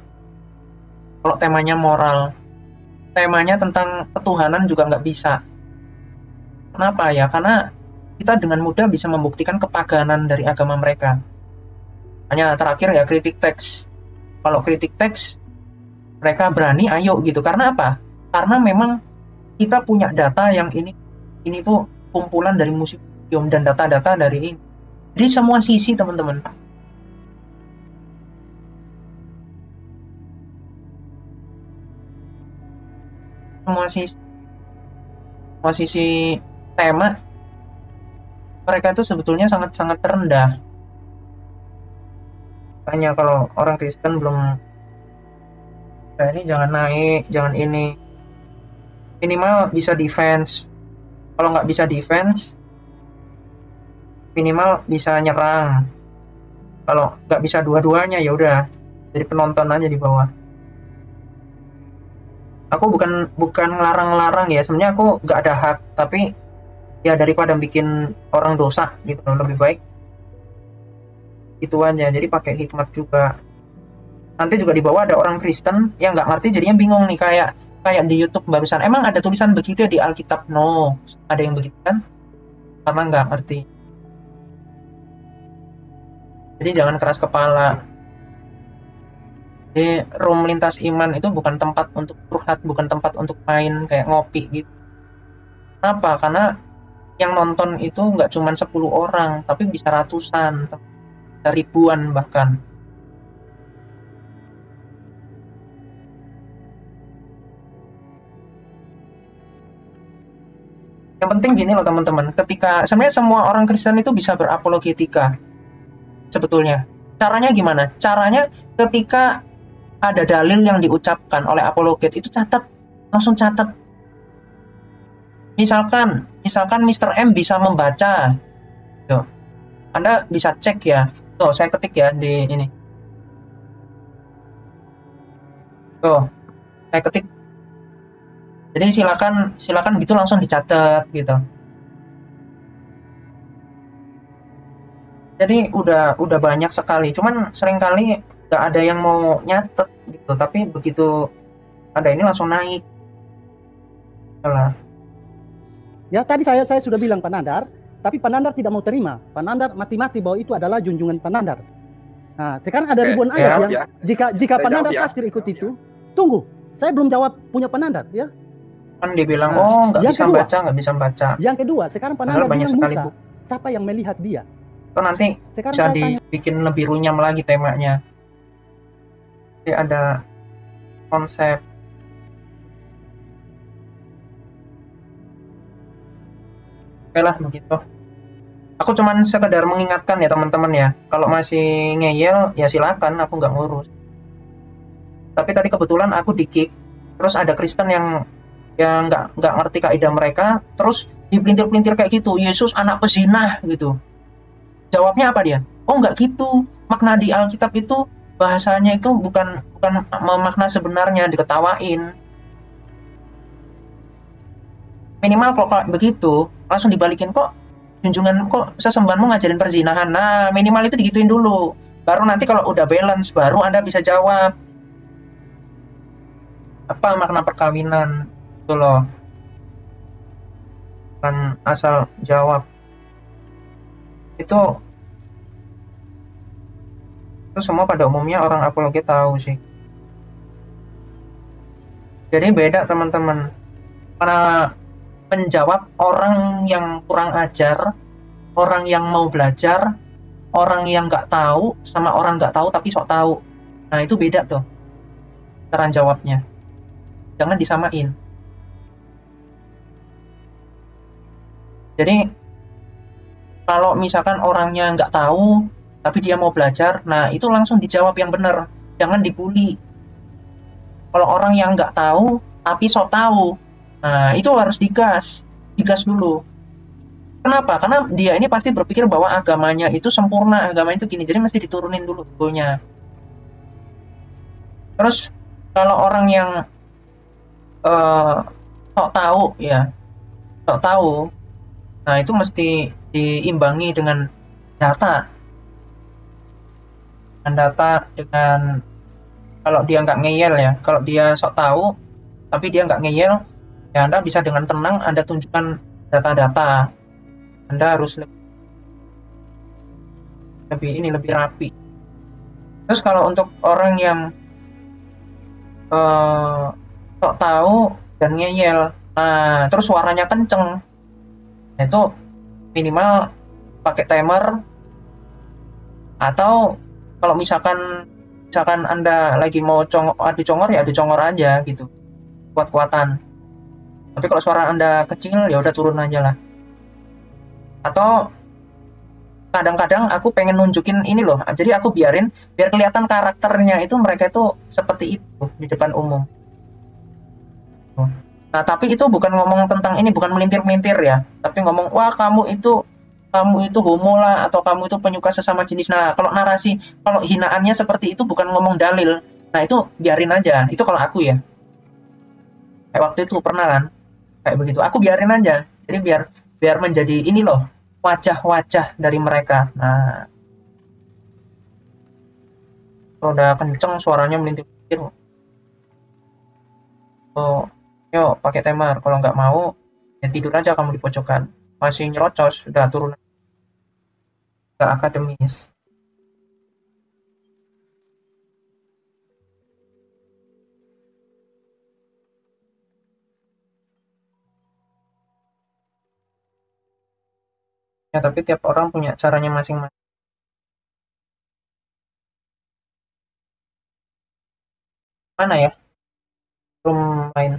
Kalau temanya moral, temanya tentang ketuhanan juga nggak bisa. Kenapa ya? Karena kita dengan mudah bisa membuktikan kepaganan dari agama mereka. Hanya terakhir ya kritik teks. Kalau kritik teks, mereka berani, ayo gitu. Karena apa? Karena memang kita punya data yang ini tuh kumpulan dari museum dan data-data dari ini. Jadi semua sisi teman-teman. semua sisi tema, mereka itu sebetulnya sangat-sangat rendah. Makanya kalau orang Kristen belum, nah ini jangan naik, jangan ini, minimal bisa defense. Kalau nggak bisa defense, minimal bisa nyerang. Kalau nggak bisa dua-duanya, ya udah jadi penonton aja di bawah. Aku bukan ngelarang-larang ya, sebenarnya aku nggak ada hak, tapi ya daripada bikin orang dosa gitu, lebih baik itu aja. Jadi pakai hikmat juga. Nanti juga di bawah ada orang Kristen yang nggak ngerti, jadinya bingung nih, kayak di YouTube barusan. Emang ada tulisan begitu ya di Alkitab? No, ada yang begitu kan? Karena nggak ngerti. Jadi jangan keras kepala. Jadi room lintas iman itu bukan tempat untuk curhat, bukan tempat untuk main kayak ngopi gitu. Kenapa? Karena yang nonton itu nggak cuma 10 orang, tapi bisa ratusan, ribuan bahkan. Yang penting gini loh teman-teman, ketika sebenarnya semua orang Kristen itu bisa berapologetika sebetulnya. Caranya gimana? Caranya ketika ada dalil yang diucapkan oleh apologet itu catat, langsung catat. Misalkan Mr. M bisa membaca, tuh, Anda bisa cek ya. Tuh, saya ketik ya di ini. Tuh, saya ketik. Jadi silakan gitu langsung dicatat gitu. Jadi udah banyak sekali. Cuman seringkali nggak ada yang mau nyatet gitu. Tapi begitu ada ini langsung naik. Salah. Ya tadi saya sudah bilang Panandar, tapi Panandar tidak mau terima. Panandar mati-mati bahwa itu adalah junjungan Panandar. Nah, sekarang ada ribuan ayat yang jika Panandar tafsir ikut itu, tunggu. Saya belum jawab punya Panandar ya. Kan dia bilang, nggak bisa baca. Yang kedua, sekarang Panandar bilang Musa, siapa yang melihat dia? Oh, nanti sekarang bisa dibikin lebih runyam lagi temanya. Jadi ada konsep. Oke lah begitu. Aku cuman sekedar mengingatkan ya teman-teman ya. Kalau masih ngeyel ya silakan, aku nggak ngurus. Tapi tadi kebetulan aku di-kick, terus ada Kristen yang nggak ngerti kaidah mereka, terus dipelintir-pelintir kayak gitu, Yesus anak pezinah gitu. Jawabnya apa dia? Oh nggak gitu, makna di Alkitab itu bahasanya itu bukan makna sebenarnya, diketawain. Minimal kalau begitu langsung dibalikin, kok junjungan, kok sesembahanmu ngajarin perzinahan. Nah minimal itu digituin dulu, baru nanti kalau udah balance baru Anda bisa jawab apa makna perkawinan itu loh, kan asal jawab. Itu semua pada umumnya orang apologet tahu sih. Jadi beda teman-teman, karena menjawab orang yang kurang ajar, orang yang mau belajar, orang yang nggak tahu, sama orang nggak tahu tapi sok tahu. Nah itu beda tuh cara jawabnya, jangan disamain. Jadi kalau misalkan orangnya nggak tahu tapi dia mau belajar, nah itu langsung dijawab yang benar, jangan dibully. Kalau orang yang nggak tahu tapi sok tahu, nah itu harus digas dulu. Kenapa? Karena dia ini pasti berpikir bahwa agamanya itu sempurna, agamanya itu gini, jadi mesti diturunin dulu egonya. Terus kalau orang yang sok tahu ya, sok tahu, nah itu mesti diimbangi dengan data. Dengan kalau dia nggak ngeyel ya, kalau dia sok tahu tapi dia nggak ngeyel, ya Anda bisa dengan tenang Anda tunjukkan data-data. Anda harus lebih rapi. Terus kalau untuk orang yang sok tahu dan ngeyel, nah terus suaranya kenceng, itu minimal pakai timer, atau kalau misalkan Anda lagi mau adu congor ya adu congor aja gitu, kuat-kuatan. Tapi kalau suara Anda kecil, ya udah turun aja lah. Atau kadang-kadang aku pengen nunjukin ini loh. Jadi aku biar kelihatan karakternya itu mereka itu seperti itu di depan umum. Nah, tapi itu bukan ngomong tentang ini, bukan melintir-melintir ya. Tapi ngomong, wah kamu itu homo lah, atau kamu itu penyuka sesama jenis. Nah, kalau narasi, kalau hinaannya seperti itu bukan ngomong dalil. Nah, itu biarin aja. Itu kalau aku ya. Kayak waktu itu pernah kan, kayak begitu. Aku biarin aja. Jadi biar menjadi ini loh, wajah-wajah dari mereka. Nah, kalau udah kenceng suaranya melintir-melintir. Oh, yuk pakai temar. Kalau nggak mau, ya tidur aja kamu di pojokan. Masih nyerocos, udah turun. Nggak akademis. Ya, tapi tiap orang punya caranya masing-masing. Mana ya? Belum main.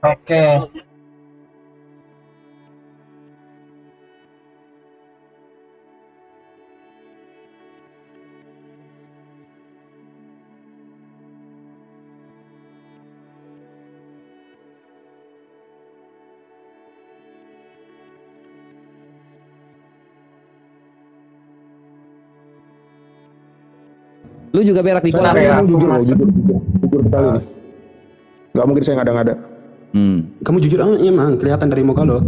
Oke. Lu juga berak di Benar kolam. ya. Jujur sekali. Gak mungkin saya ngada-ngada. Kamu jujur aja emang kelihatan dari muka lo.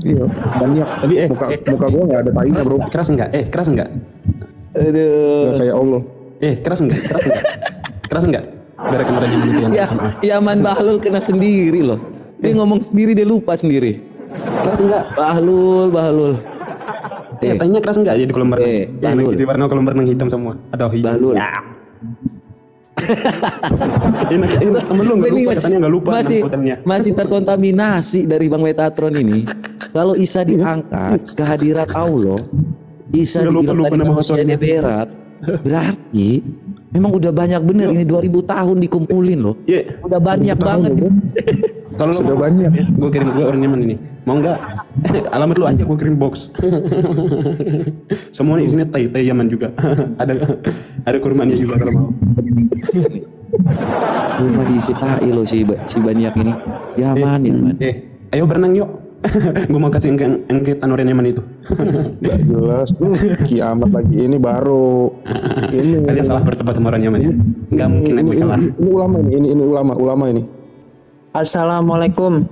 Iya, banyak. Tapi muka gua nggak ada tainya, bro. Keras enggak? Keras enggak? Aduh. Nggak kayak Allah. Keras enggak? Keras enggak? Berak kena di mulut yang sama. Yaman Bahlul kena sendiri loh. Dia ngomong sendiri, dia lupa sendiri. Keras enggak? Bahlul. Tanya keras enggak ya di kolam renang? Bahlul. Di warna kolam renang hitam semua atau hijau? Bahlul. Ya. enak temen lu nggak lupa, katanya nggak lupa masih terkontaminasi dari Bang Metatron ini. Kalau Isa diangkat kehadirat Allah, Isa dibilang tadi manusianya berat, berarti memang udah banyak bener ini 2000 tahun dikumpulin loh. Udah banyak banget. Kalau sudah banyak, gue kirim gue orang Yaman ini. Mau nggak? Alamat lu aja, gue kirim box. Semuanya isinya teh Yaman juga. ada kurmanya juga kalau mau. Rumah di CKI loh si banyak ini. Yaman. Ayo berenang yuk. Gue mau kasih engket anoren Yaman itu. Gak jelas tuh, kiamat lagi ini baru. Ini kalian salah bertempat sama orang Yaman ya. Nggak mungkin aku salah. Ini ulama ini. Assalamualaikum.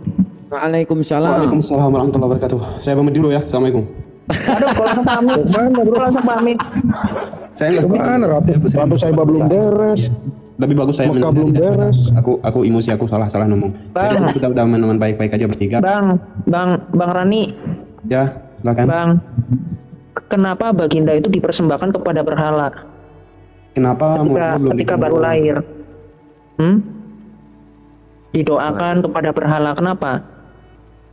Waalaikumsalam. Waalaikumsalam warahmatullahi wabarakatuh. Saya pamit dulu ya. Assalamualaikum. Aduh, kalau langsung pamit. Kalau langsung pamit. Saya nggak mana Ratu Saiba belum beres. Lebih bagus saya Mekah belum beres. Aku emosi, aku salah ngomong. Bang, kita udah aman baik-baik aja bertiga. Bang Rani. Ya, silakan. Bang, kenapa Baginda itu dipersembahkan kepada berhala? Kenapa ketika baru lahir? Didoakan kepada berhala, kenapa?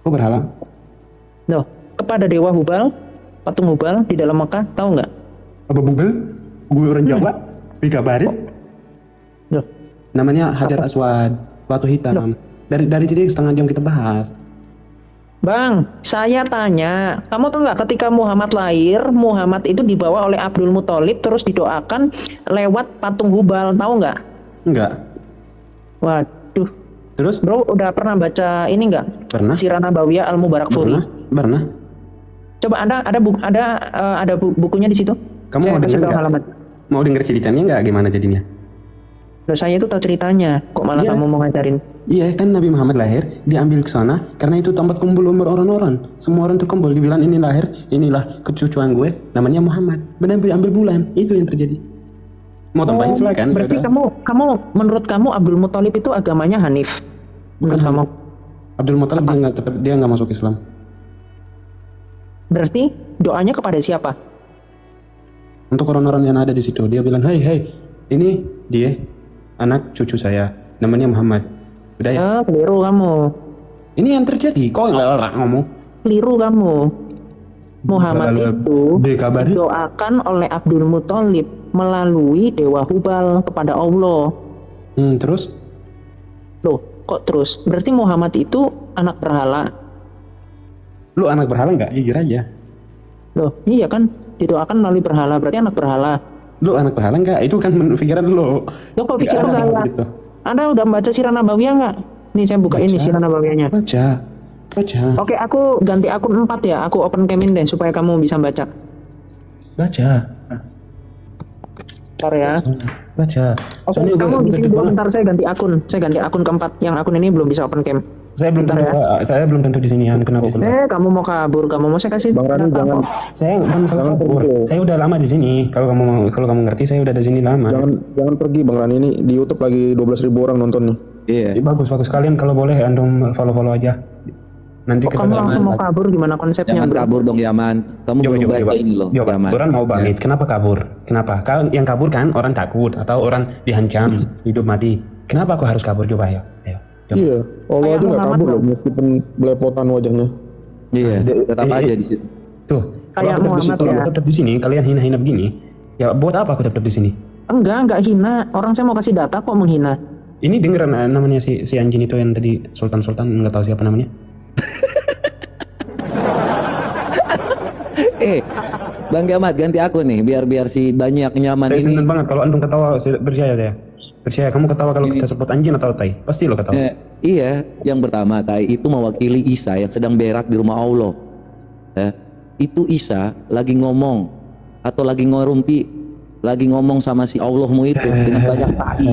Kok berhala? Loh, kepada Dewa Hubal, patung Hubal di dalam Mekah, tahu nggak? Apa Hubal? Gue orang Jawa, dikabarin. Loh. Namanya Hajar Aswad, batu hitam. Loh. Dari tadi setengah jam kita bahas. Bang, saya tanya, kamu tahu nggak ketika Muhammad lahir, Muhammad itu dibawa oleh Abdul Muthalib terus didoakan lewat patung Hubal, tahu nggak? Enggak. Waduh. Terus? Bro, udah pernah baca ini nggak? Pernah. Sirah Nabawiyah Al-Mubarakfuri. Pernah. Coba ada bukunya di situ. Kamu mau denger nggak? Mau denger ceritanya nggak? Gimana jadinya? Loh, saya itu tahu ceritanya, kok malah Iya. kamu mau ngajarin? Iya kan Nabi Muhammad lahir, diambil ke sana karena itu tempat kumpul orang-orang. Semua orang terkumpul, dibilang ini lahir, inilah kecucuan gue, namanya Muhammad. Benar ambil bulan, itu yang terjadi. Mau tambahin silakan. Berarti kamu menurut kamu Abdul Muthalib itu agamanya Hanif? Menurut kamu? Abdul Muthalib dia nggak masuk Islam. Berarti doanya kepada siapa? Untuk orang-orang yang ada di situ, dia bilang, hey, ini dia anak cucu saya, namanya Muhammad. Udah ya? Keliru kamu. Ini yang terjadi. Kok nggak ngomong? Keliru kamu. Muhammad itu didoakan oleh Abdul Muthalib melalui Dewa Hubal kepada Allah. Terus? Loh, kok terus? Berarti Muhammad itu anak berhala. Lu anak berhala nggak? Jujur aja. Loh, iya kan? Didoakan melalui berhala, berarti anak berhala. Lu anak berhala nggak? Itu kan pikiran lu. Loh, kok pikiran saya? Gitu. Anda udah baca Sirah Nabawiyah nggak? Nih saya buka ini Sirah Nabawiyahnya. Baca. Oke, aku ganti akun 4 ya. Aku open camin deh supaya kamu bisa baca. Baca. Bentar ya. Baca. Oke, kamu di sini dulu, bentar saya ganti akun. Saya ganti akun keempat. Yang akun ini belum bisa open cam. Saya belum tentu di sini yang kenapa keluar. Kamu mau kabur, kamu mau saya kasih. Bang Rani jangan. Saya nggak masalah kabur. Saya udah lama di sini. Kalau kamu ngerti, saya udah di sini lama. Jangan pergi Bang Rani, ini di YouTube lagi 12.000 orang nonton nih. Iya. Bagus kalian kalau boleh antum follow aja. Nanti kita kamu langsung mau kabur, gimana konsepnya? Jangan kabur dong Yaman. Kamu belum baca ini loh. Yaman. Orang mau bangkit. Kenapa kabur? Kenapa? Kau yang kabur kan orang takut atau orang dihancam hidup mati. Kenapa aku harus kabur? Coba ayo. Iya, Allah aja nggak kabur loh, meskipun belepotan wajahnya. Iya, tetap aja di situ. Tuh, kayak Muhammad ya. Tetap di sini, kalian hina-hina begini. Ya buat apa aku tetap di sini? Enggak hina. Orang saya mau kasih data kok menghina. Ini dengeran namanya si anjing itu yang tadi Sultan nggak tahu siapa namanya. Bang Kiamat ganti aku nih biar si banyak nyaman saya ini. Saya seneng banget kalau antum ketawa, percaya saya. Percaya kamu ketawa kalau kita sebut anjing atau tai, pasti lo ketawa. Iya, yang pertama tai itu mewakili Isa yang sedang berak di rumah Allah. Itu Isa lagi ngomong atau lagi lagi ngomong sama si Allahmu itu dengan banyak tai.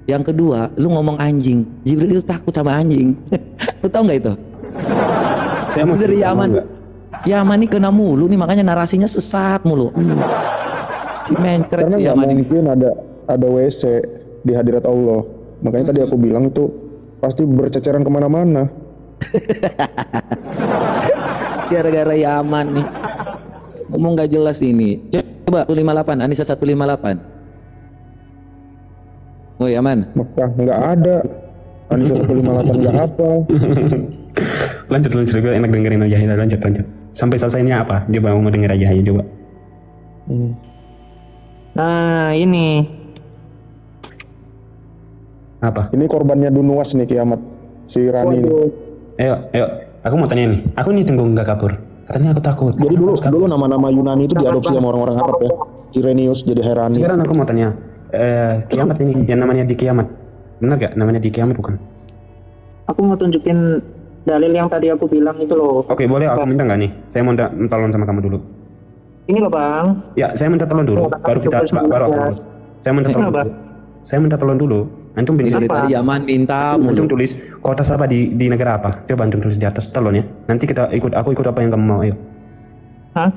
Yang kedua, lu ngomong anjing. Jibril itu takut sama anjing. Lu tahu nggak itu? Saya mau dari Yaman. Yaman ini kena mulu nih, makanya narasinya sesat mulu. Mencret Karena si nggak Yaman ini. mungkin ada WC di hadirat Allah. Makanya tadi aku bilang itu pasti berceceran kemana-mana. Gara-gara Yaman nih. Ngomong nggak jelas ini. Coba 158, Anisa 158. Oh Yaman. Mekah nggak ada. Anisa 158 nggak apa. Lanjut gue enak dengerin aja. Lanjut. Sampai selesainya apa? Coba mau denger aja coba. Nah ini. Apa? Ini korbannya Dunuas nih kiamat. Si Rani ini. Ayo. Aku mau tanya nih. Aku nih tunggu nggak kabur. Katanya aku takut. Jadi dulu nama-nama Yunani itu diadopsi sama orang-orang Arab ya. Irenaeus jadi Herani. Sekarang aku mau tanya. Kiamat ini yang namanya di kiamat. Benar gak namanya di kiamat bukan? Aku mau tunjukin dalil yang tadi aku bilang itu loh. Oke, boleh aku minta nggak nih? Saya mau minta tolong sama kamu dulu. Ini loh Bang. Ya, saya minta tolong dulu. Baru aku. Saya minta tolong dulu. Antum dari Yaman minta. Antum tulis kota apa di negara apa? Coba antum tulis di atas tolong ya. Nanti aku ikut apa yang kamu mau. Ayo. Hah?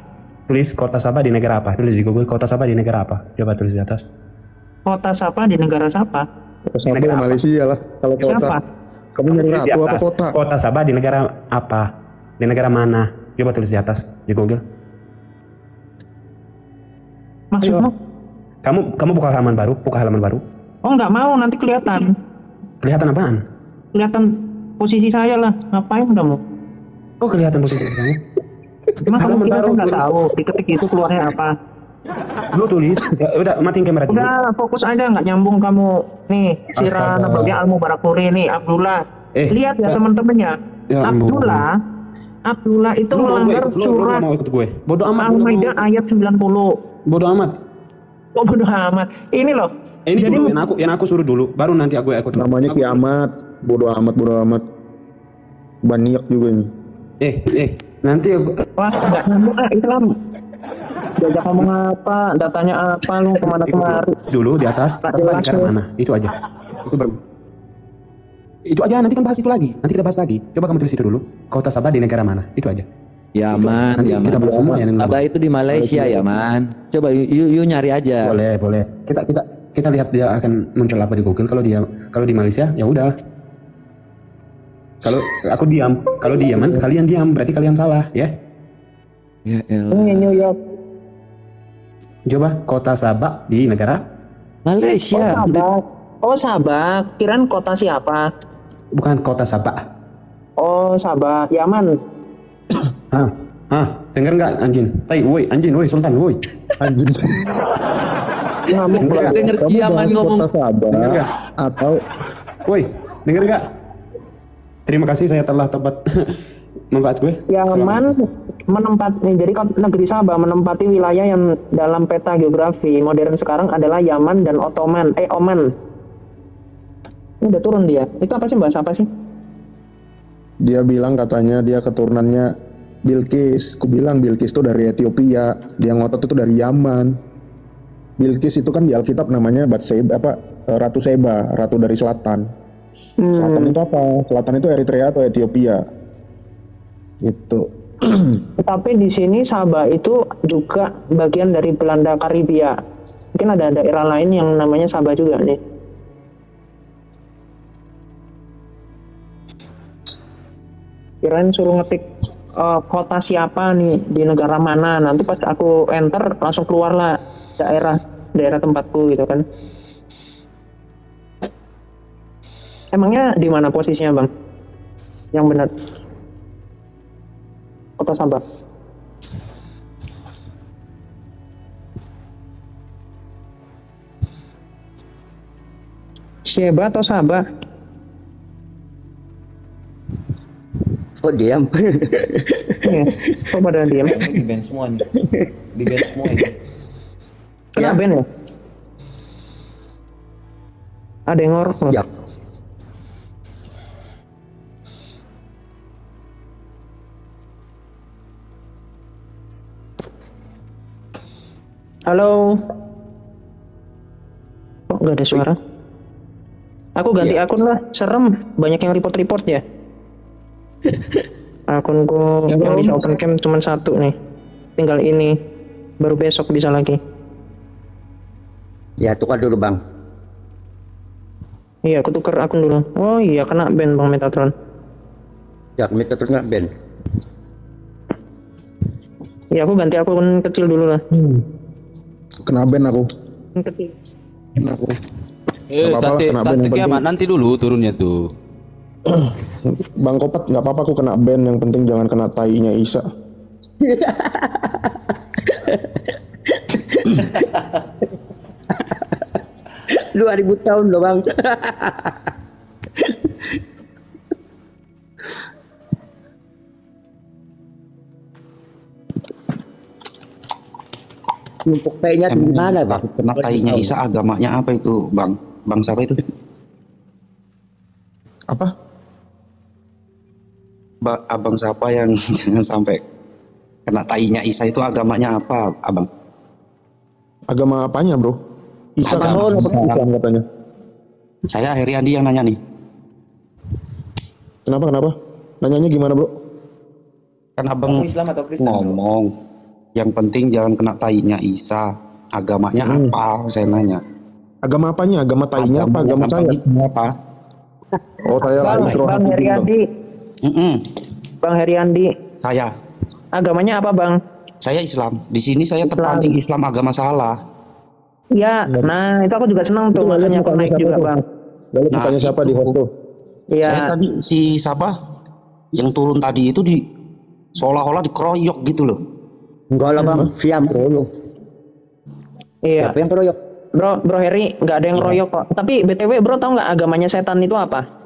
Tulis kota Sabah di negara apa? Tulis di Google kota Sabah di negara apa? Coba tulis di atas. Kota Sabah di negara siapa? Kota Sabah di Malaysia lah. Kalau kota. Siapa? Kamu nyari ratu apa kota? Kota Sabah di negara apa? Di negara mana? Coba tulis di atas di Google. Maksudmu? Kamu buka halaman baru. Oh, nggak mau, nanti kelihatan. Kelihatan apaan? Kelihatan posisi saya lah. Ngapain kamu? Kok kelihatan posisi kamu? Emang kamu nggak tahu diketik itu keluarnya apa? Lu tulis. Ya, udah matiin kamera dulu. Udah fokus aja, nggak nyambung kamu. Nih, Sirah Nabawiyah Al-Mubarakfuri nih, Abdullah. Lihat ya teman-temannya. Ya, Abdullah itu melanggar surat Al-Maidah ayat 90. Bodoh amat. Kok bodoh amat? Ini loh. Ini jadi dulu yang aku suruh dulu, baru nanti aku ikut. Namanya kiamat. Bodoh amat. Baniak juga ini. Nanti aku. Wah, nggak nyambung Islam. Diajak ngomong apa, datanya apa, lu kemana kemari. Dulu di atas negara mana? Itu aja. Itu aja, nanti kan bahas itu lagi. Nanti kita bahas lagi. Coba kamu tulis itu dulu. Kota Sabah di negara mana? Itu aja. Yaman, nanti kita bahas semua yang Sabah itu di Malaysia, Yaman. Coba you nyari aja. Boleh. Kita lihat dia akan muncul apa di Google. Kalau di Malaysia, ya udah. Kalau aku diam, kalau di Yaman kalian diam, berarti kalian salah, ya? Ya Ini New York. Coba kota Sabah di negara Malaysia. Oh Sabah. Kirain kota siapa? Bukan kota Sabah. Oh Sabah, Yaman. Dengar nggak anjing? Woi anjing, woi Sultan, woi. Anjing. Dengar Yaman ngomong. Dengar nggak? Atau, woi, dengar nggak? Terima kasih saya telah tepat manfaat gue. Yaman menempati, jadi negeri Sabah menempati wilayah yang dalam peta geografi modern sekarang adalah Yaman dan Oman. Ini udah turun dia. Itu apa sih, bahasa apa sih? dia bilang katanya dia keturunannya Bilqis. Ku bilang Bilqis itu dari Ethiopia, dia ngotot itu dari Yaman. Bilqis itu kan di Alkitab namanya Ratu Seba, ratu dari selatan. Selatan itu apa? Selatan itu Eritrea atau Ethiopia. Itu. Tapi di sini Sabah itu juga bagian dari Belanda Karibia. Mungkin ada daerah lain yang namanya Sabah juga nih. Kirain suruh ngetik kota siapa nih di negara mana. Nanti pas aku enter langsung keluarlah daerah tempatku gitu kan. Emangnya di mana posisinya, Bang? Yang benar. Kota Sabah. Sheba atau Sabah? Kok diam? Kok pada diam? Di band semua nih. Di band semua ini. Kena band ya? Ada yang ngorok loh. Ya. Halo. Kok nggak ada suara? Aku ganti akun lah, serem. Banyak yang report ya. Akunku yang bisa open cam cuma satu nih. Tinggal ini. Baru besok bisa lagi. Ya tukar dulu Bang. Iya, aku tukar akun dulu. Oh iya, kena ban Bang Metatron. Ya, Metatron kena ban. Iya, aku ganti akun kecil dulu lah. Kena ban aku. Kecil. Kena aku. Nanti dulu turunnya tuh. Bang Kopat, nggak apa-apa aku kena ban, yang penting jangan kena tainya Isa. Lu 2000 tahun loh Bang. Numpuk tainya di mana Bang? Kena tainya Isa, agamanya apa itu Bang? Bang siapa itu? Apa? Abang siapa yang jangan sampai kena tainya Isa itu, agamanya apa Abang? Agama apanya Bro? Isa kan Islam katanya. Saya Heriandi yang nanya nih. Kenapa? Nanyanya gimana Bro? Kan Abang Islam atau Kristen, ngomong yang penting jangan kena tainya Isa, agamanya apa? Saya nanya. Agama apanya? Agama tainya apa? Agama saya? Apa? Oh saya Bang Heriandi. Bang Heriandi. Saya. Agamanya apa Bang? Saya Islam. Di sini saya terpancing Islam agama salah. Ya, nah itu aku juga senang tuh, makanya aku naik juga Bang. Lalu bukannya siapa di host tuh? Iya. Saya tadi si siapa yang turun tadi itu seolah-olah dikeroyok gitu loh. Enggak lah Bang, siam keroyok. Iya. Siapa yang keroyok? Bro Heri, nggak ada yang royok kok. Tapi BTW Bro tau nggak agamanya setan itu apa?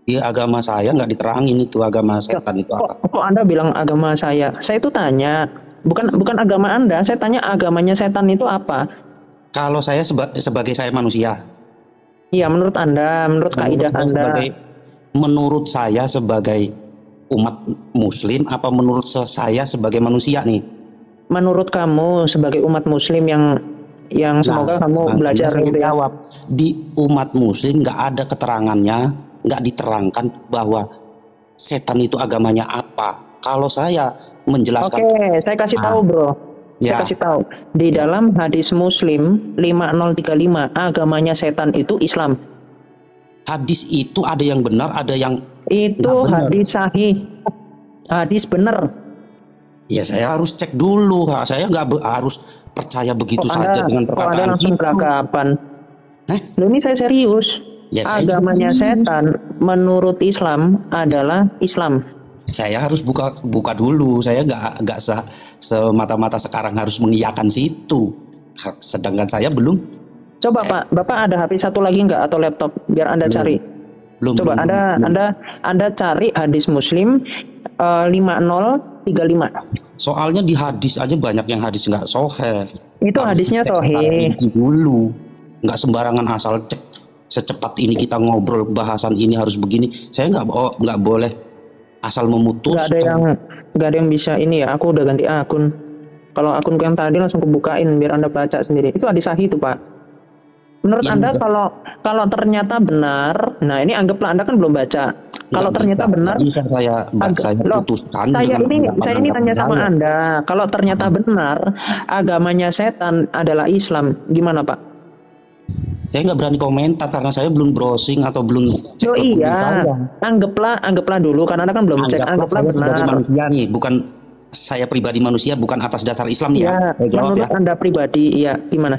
Iya, agama saya nggak diterangin itu agama setan itu apa. Kok Anda bilang agama saya? Saya itu tanya, bukan agama Anda, saya tanya agamanya setan itu apa? Kalau saya sebagai saya manusia. Iya, menurut Anda, menurut kaidah Anda. Menurut saya sebagai umat muslim apa menurut saya sebagai manusia nih? Menurut kamu sebagai umat muslim yang semoga kamu belajar saya gitu ya. jawab, di umat muslim nggak ada keterangannya, nggak diterangkan bahwa setan itu agamanya apa. Kalau saya menjelaskan, Oke, saya kasih tahu bro. Ya. Saya kasih tahu. Di dalam hadis Muslim 5035, agamanya setan itu Islam. hadis itu ada yang benar, ada yang Itu nggak benar. hadis sahih. Hadis benar. Ya saya harus cek dulu, saya nggak harus percaya begitu saja dengan Anda perkataan langsung itu. beranggapan. Loh, ini saya serius. Ya, saya Agamanya juga serius. setan menurut Islam adalah Islam. Saya harus buka dulu. Saya nggak semata-mata sekarang harus mengiyakan situ. Sedangkan saya belum. Coba Pak, Bapak ada HP satu lagi nggak atau laptop biar Anda cari? Coba Anda cari hadis Muslim 5035. Soalnya di hadis aja banyak yang hadis nggak sahih. Itu hadisnya sahih. Dulu nggak sembarangan asal cek. Secepat ini kita ngobrol bahasan ini harus begini. Saya nggak boleh asal memutus. Nggak ada yang bisa ini ya. Aku udah ganti akun. Kalau akun yang tadi langsung kebukain biar Anda baca sendiri. Itu hadis sahih itu Pak. Menurut Anda kalau ternyata benar, nah ini anggaplah Anda kan belum baca. Kalau ternyata benar, bisa saya putuskan. Saya ini tanya sama Anda. Kalau ternyata benar agamanya setan adalah Islam, gimana Pak? Saya nggak berani komentar karena saya belum browsing atau belum cek. Oh iya, anggaplah dulu karena Anda kan belum cek. Anggaplah saya sebagai benar. manusia nih, bukan saya pribadi manusia, bukan atas dasar Islam nih Ya, ya. Saya jawab menurut ya. Anda pribadi, iya gimana?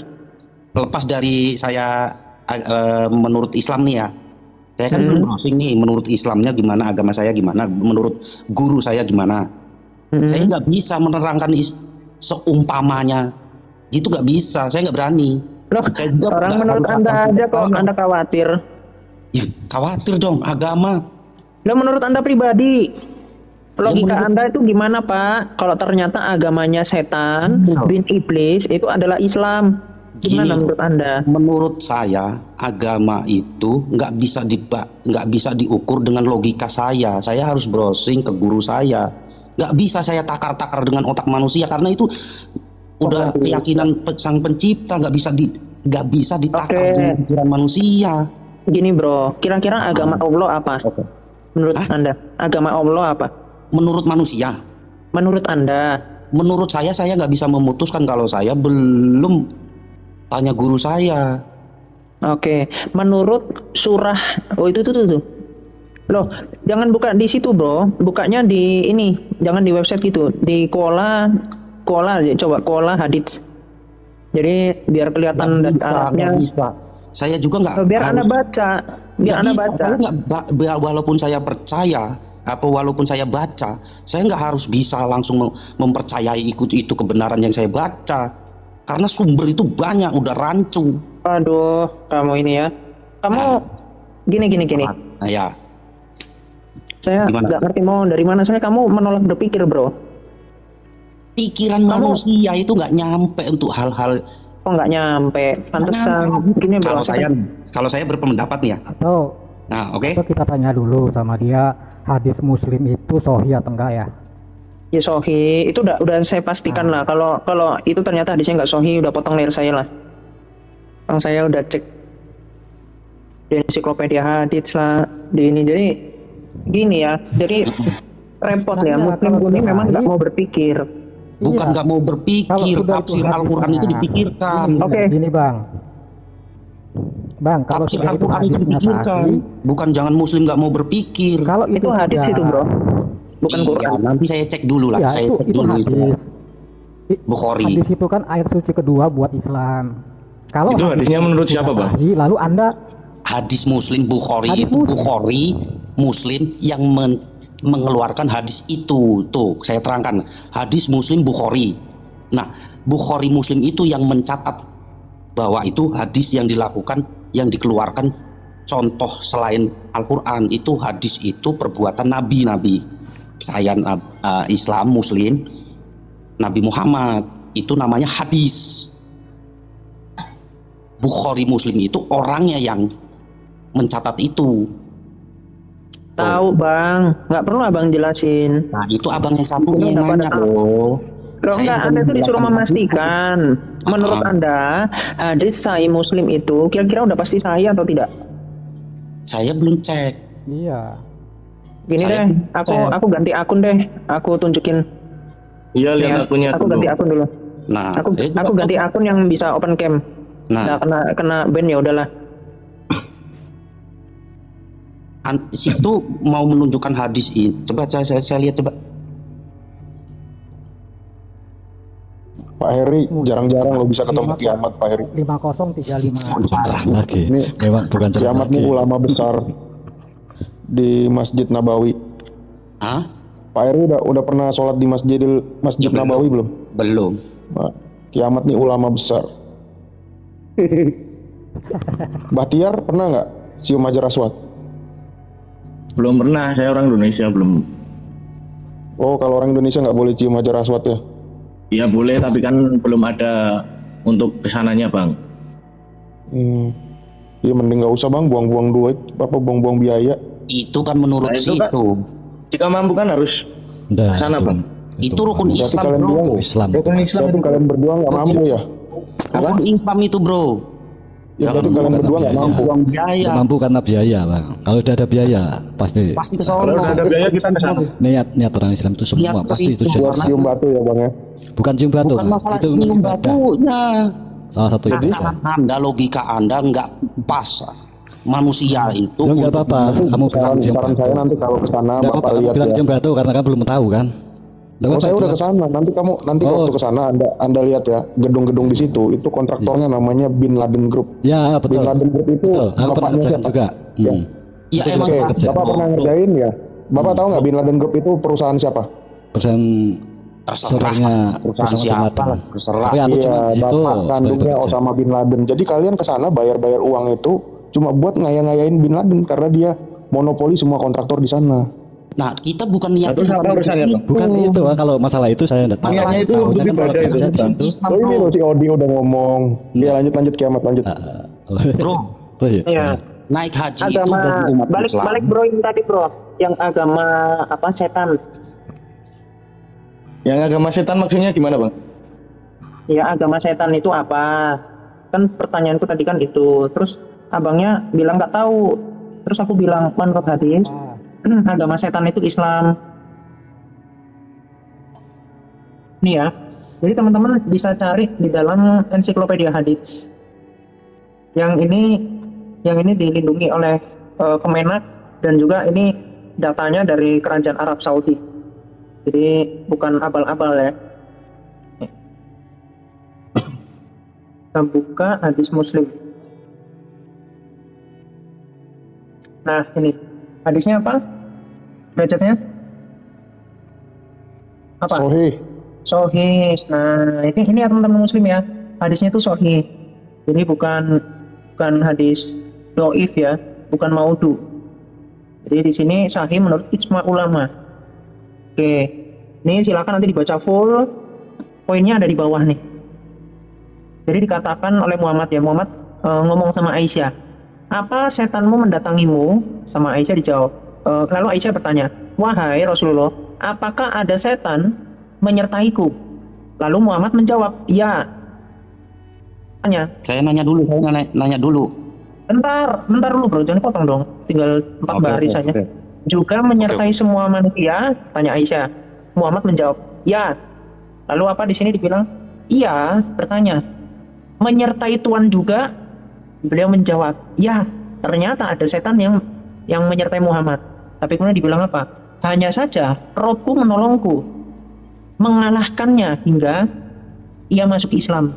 Lepas dari saya menurut Islam nih ya, saya kan belum browsing nih menurut Islamnya gimana, agama saya gimana, menurut guru saya gimana. Saya nggak bisa menerangkan seumpamanya, gitu nggak bisa, saya nggak berani. Loh, saya juga orang nggak menurut harus Anda akan aja kok percaya. Anda khawatir. Ya, khawatir dong agama. Loh, menurut Anda pribadi, logika menurut- Anda itu gimana Pak? Kalau ternyata agamanya setan, bin iblis itu adalah Islam. Gimana Gini, menurut Anda? Menurut saya agama itu nggak bisa diukur dengan logika saya. Saya harus browsing ke guru saya. Nggak bisa saya takar-takar dengan otak manusia karena itu udah keyakinan sang pencipta. Nggak bisa ditakar dengan pikiran manusia. Gini bro, kira-kira agama Allah apa? Menurut Anda, agama Allah apa? Menurut manusia. Menurut Anda? Menurut saya nggak bisa memutuskan kalau saya belum tanya guru saya. Oke, menurut surah, oh itu tuh. Loh, jangan buka di situ bro, bukanya di ini, jangan di website gitu, di kola, coba kola hadits. Jadi biar kelihatan dari Arabnya. Nggak bisa. Saya juga nggak. Biar Anda baca, biar Anda baca. Saya walaupun saya percaya, walaupun saya baca, saya nggak harus bisa langsung mempercayai itu kebenaran yang saya baca. Karena sumber itu banyak, udah rancu. Aduh, kamu ini ya. Kamu gini. Nah, ya. Saya nggak ngerti mau dari mana. Soalnya kamu menolak berpikir, bro. Pikiran manusia itu nggak nyampe untuk hal-hal. Oh, nggak nyampe. Pantesan. Gini, bro. Kalau saya berpendapat nih ya. Oh. Nah, oke. Itu kita tanya dulu sama dia, hadis Muslim itu sahih atau enggak ya? Ya sahih, itu udah saya pastikan lah. Kalau itu ternyata hadisnya nggak sahih, udah potong leher saya lah. Orang saya udah cek di ensiklopedia hadits lah, di ini. Jadi gini ya, jadi repot ya. Muslim ini memang nggak mau berpikir. Bukan nggak mau berpikir, tafsir Al-Quran itu dipikirkan. Oke. Gini Bang, kalau tafsir Al-Quran itu dipikirkan. Bukan jangan Muslim nggak mau berpikir. Kalau itu hadits itu bro. Bukan Quran. Nanti saya cek dulu lah. Ya, saya cek dulu itu. Bukhari. Hadis itu kan ayat suci kedua buat Islam. Kalau itu hadisnya menurut siapa, Bang? Lalu Anda hadis Muslim Bukhari itu Bukhari Muslim yang mengeluarkan hadis itu. Tuh, saya terangkan. Hadis Muslim Bukhari. Nah, Bukhari Muslim itu yang mencatat bahwa itu hadis yang dilakukan, yang dikeluarkan contoh selain Al-Quran itu hadis itu perbuatan nabi-nabi. Saya Islam Muslim Nabi Muhammad itu namanya hadis. Bukhari Muslim itu orangnya yang mencatat itu. Tahu bang, nggak perlu abang jelasin. Nah itu abang yang satunya yang nanya loh. Loh enggak, Anda itu disuruh memastikan. Menurut Anda, hadis Sahih Muslim itu kira-kira udah pasti sahih atau tidak? Saya belum cek. Iya. Gini deh, aku ganti akun deh. Aku tunjukin. Iya, lihat akunnya. Aku ganti akun dulu. Nah, aku ganti akun yang bisa open cam. Nah, kena ban ya udahlah. Situ mau menunjukkan hadis ini. Coba saya lihat coba. Pak Heri, jarang-jarang lo bisa ketemu kiamat Pak Heri. 5035. Lagi. Ini memang bukan kiamat nih ulama besar di Masjid Nabawi. Hah? Pak Heri udah pernah sholat di Masjid Nabawi belum? Belum. Nah, kiamat nih ulama besar. Bahtiar pernah nggak cium Hajar Aswad? Belum pernah, saya orang Indonesia belum. Oh, kalau orang Indonesia nggak boleh cium Hajar Aswad ya? Iya boleh, tapi kan belum ada untuk kesananya bang. Iya mending nggak usah bang, buang-buang duit, buang-buang biaya. Itu kan menurut situ. Kan, jika mampu kan harus kesana bang. Itu rukun Islam bro. Rukun Islam itu kalian berdua nggak mampu ya? Rukun Islam itu bro. Ya berarti kalian berdua nggak mampu. Uang biaya. Nggak mampu karena biaya bang. Kalau udah ada biaya pasti ke sana. Kalau udah ada biaya kita ke sana. Niat orang Islam itu semua pasti itu buat cium batu ya bang ya. Bukan cium batu. Bukan masalah cium batunya. Salah satu itu. Logika Anda nggak pas. Manusia itu. Ya nggak apa-apa. Kamu bilang cium batu. Saya nanti kalau kesana bapak lihat bilang ya. cium batu karena kan belum tahu kan. Saya udah kesana. Nanti waktu kesana anda lihat ya gedung-gedung di situ. Itu kontraktornya namanya Bin Laden Group. Ya betul. Bin Laden Group itu. Aku pernah ngerjain juga. Ya emang Bapak pernah ngerjain ya. Bapak tahu nggak Bin Laden Group itu perusahaan siapa? Perusahaan perusahaan siapa lah, terserah. Iya, bapak kandungnya Osama Bin Laden. Jadi kalian kesana bayar uang itu cuma buat ngaya-ngayain Bin Laden karena dia monopoli semua kontraktor di sana. Nah, kita bukan niat itu. Bukan itu, kalau masalah itu saya enggak tahu. Niatnya itu untuk ibadah itu. Oh ini loh si Odi udah ngomong. Ya lanjut kiamat lanjut. Bro. Iya. Naik haji agama, itu umat Islam. Balik bro yang tadi bro, yang agama apa setan. Yang agama setan maksudnya gimana bang? Ya agama setan itu apa? Kan pertanyaanku tadi kan itu. Terus abangnya bilang nggak tahu. Terus aku bilang menurut hadis agama setan itu Islam. Nih ya. Jadi teman-teman bisa cari di dalam ensiklopedia hadits. Yang ini dilindungi oleh Kemenak dan juga ini datanya dari Kerajaan Arab Saudi. Jadi bukan abal-abal ya. Kita buka hadis Muslim. Nah ini hadisnya apa? Derajatnya? Apa? Sahih. Nah ini ya teman-teman Muslim ya. Hadisnya itu sahih. Jadi bukan hadis doif ya, bukan maudhu. Jadi di sini sahih menurut ijma ulama. Oke, ini silakan nanti dibaca full. Poinnya ada di bawah nih. Jadi dikatakan oleh Muhammad ya, Muhammad ngomong sama Aisyah, apa setanmu mendatangimu? Sama Aisyah dijawab. Lalu Aisyah bertanya, wahai Rasulullah, apakah ada setan menyertaiku? Lalu Muhammad menjawab, ya. Saya nanya dulu. Bentar dulu bro, jangan potong dong. Tinggal 4 barisannya. Juga menyertai semua manusia? Tanya Aisyah. Muhammad menjawab, ya. Lalu apa di sini dibilang? Iya, bertanya. Menyertai Tuhan juga? Beliau menjawab, ya. Ternyata ada setan yang menyertai Muhammad. Tapi kemudian dibilang apa? Hanya saja Robku menolongku, mengalahkannya hingga ia masuk Islam.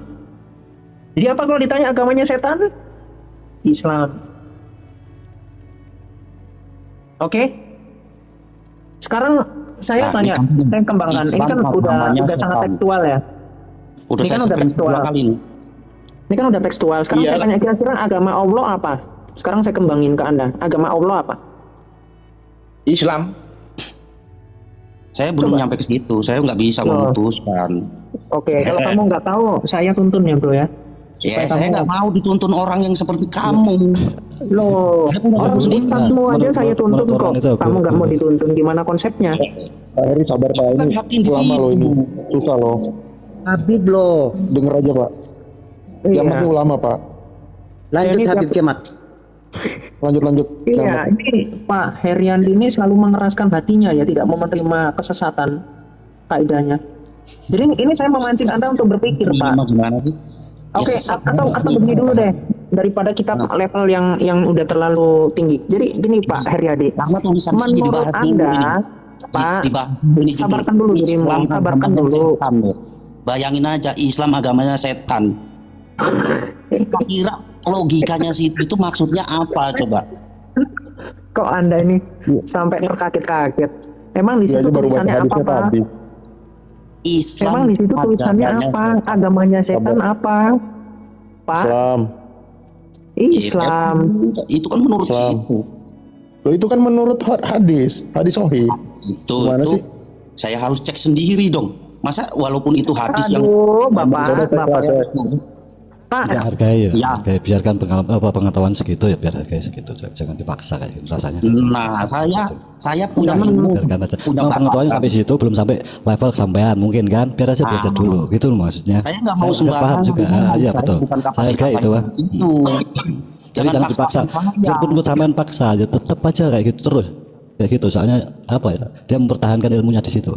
Jadi apa kalau ditanya agamanya setan? Islam. Oke? Sekarang saya tanya, saya kembangkan. Ini kan udah sangat tekstual ya. Ini kan udah tekstual. Ini kan udah tekstual. Sekarang saya tanya kira-kira agama Allah apa? Sekarang saya kembangin ke Anda. Agama Allah apa? Islam. Saya belum nyampe ke situ. Saya nggak bisa memutuskan. Oke, kalau kamu nggak tahu, saya tuntun ya bro ya. Ya, saya nggak mau dituntun orang yang seperti kamu. Loh, orang ustadzmu aja saya tuntun kok. Kamu nggak mau dituntun, gimana konsepnya? Pak Heri sabar Pak, ini lama loh ini, susah loh. Habib loh. Denger aja Pak. Kiamat ini ulama Pak. Lanjut Habib Kiamat. Lanjut. Iya, ini Pak Heriandi ini selalu mengeraskan hatinya ya, tidak mau menerima kesesatan kaidahnya. Jadi ini saya memancing Anda untuk berpikir Pak. Gimana sih? Oke, atau begini dulu deh, daripada kita level yang udah terlalu tinggi. Jadi gini Pak Heriadi, menurut Anda, Pak, sabarkan dulu dirimu, sabarkan dulu. Bayangin aja, Islam agamanya setan. Kira logikanya sih itu maksudnya apa coba? Kok Anda ini sampai terkaget-kaget? Emang di situ tulisannya apa Pak? Islam. Emang di situ tulisannya apa? Agamanya setan apa? Pak? Islam. Itu kan menurut situ. Loh itu kan menurut hadis sahih. Itu sih? Saya harus cek sendiri dong. Masa walaupun itu hadis yang Bapak. Pak, hargai biarkan pengetahuan segitu ya, biar hargai segitu, jangan dipaksa kayak gitu rasanya. Nah, saya punya ilmu, punya pengetahuan sampai situ, belum sampai level sampean mungkin kan, biar aja belajar dulu, gitu maksudnya. Saya nggak mau sembarangan juga, iya betul. Saya hargai itu, jadi jangan dipaksa. Walaupun menurut sampean paksa aja, tetap aja kayak gitu terus, kayak gitu. Soalnya apa ya? Dia mempertahankan ilmunya di situ.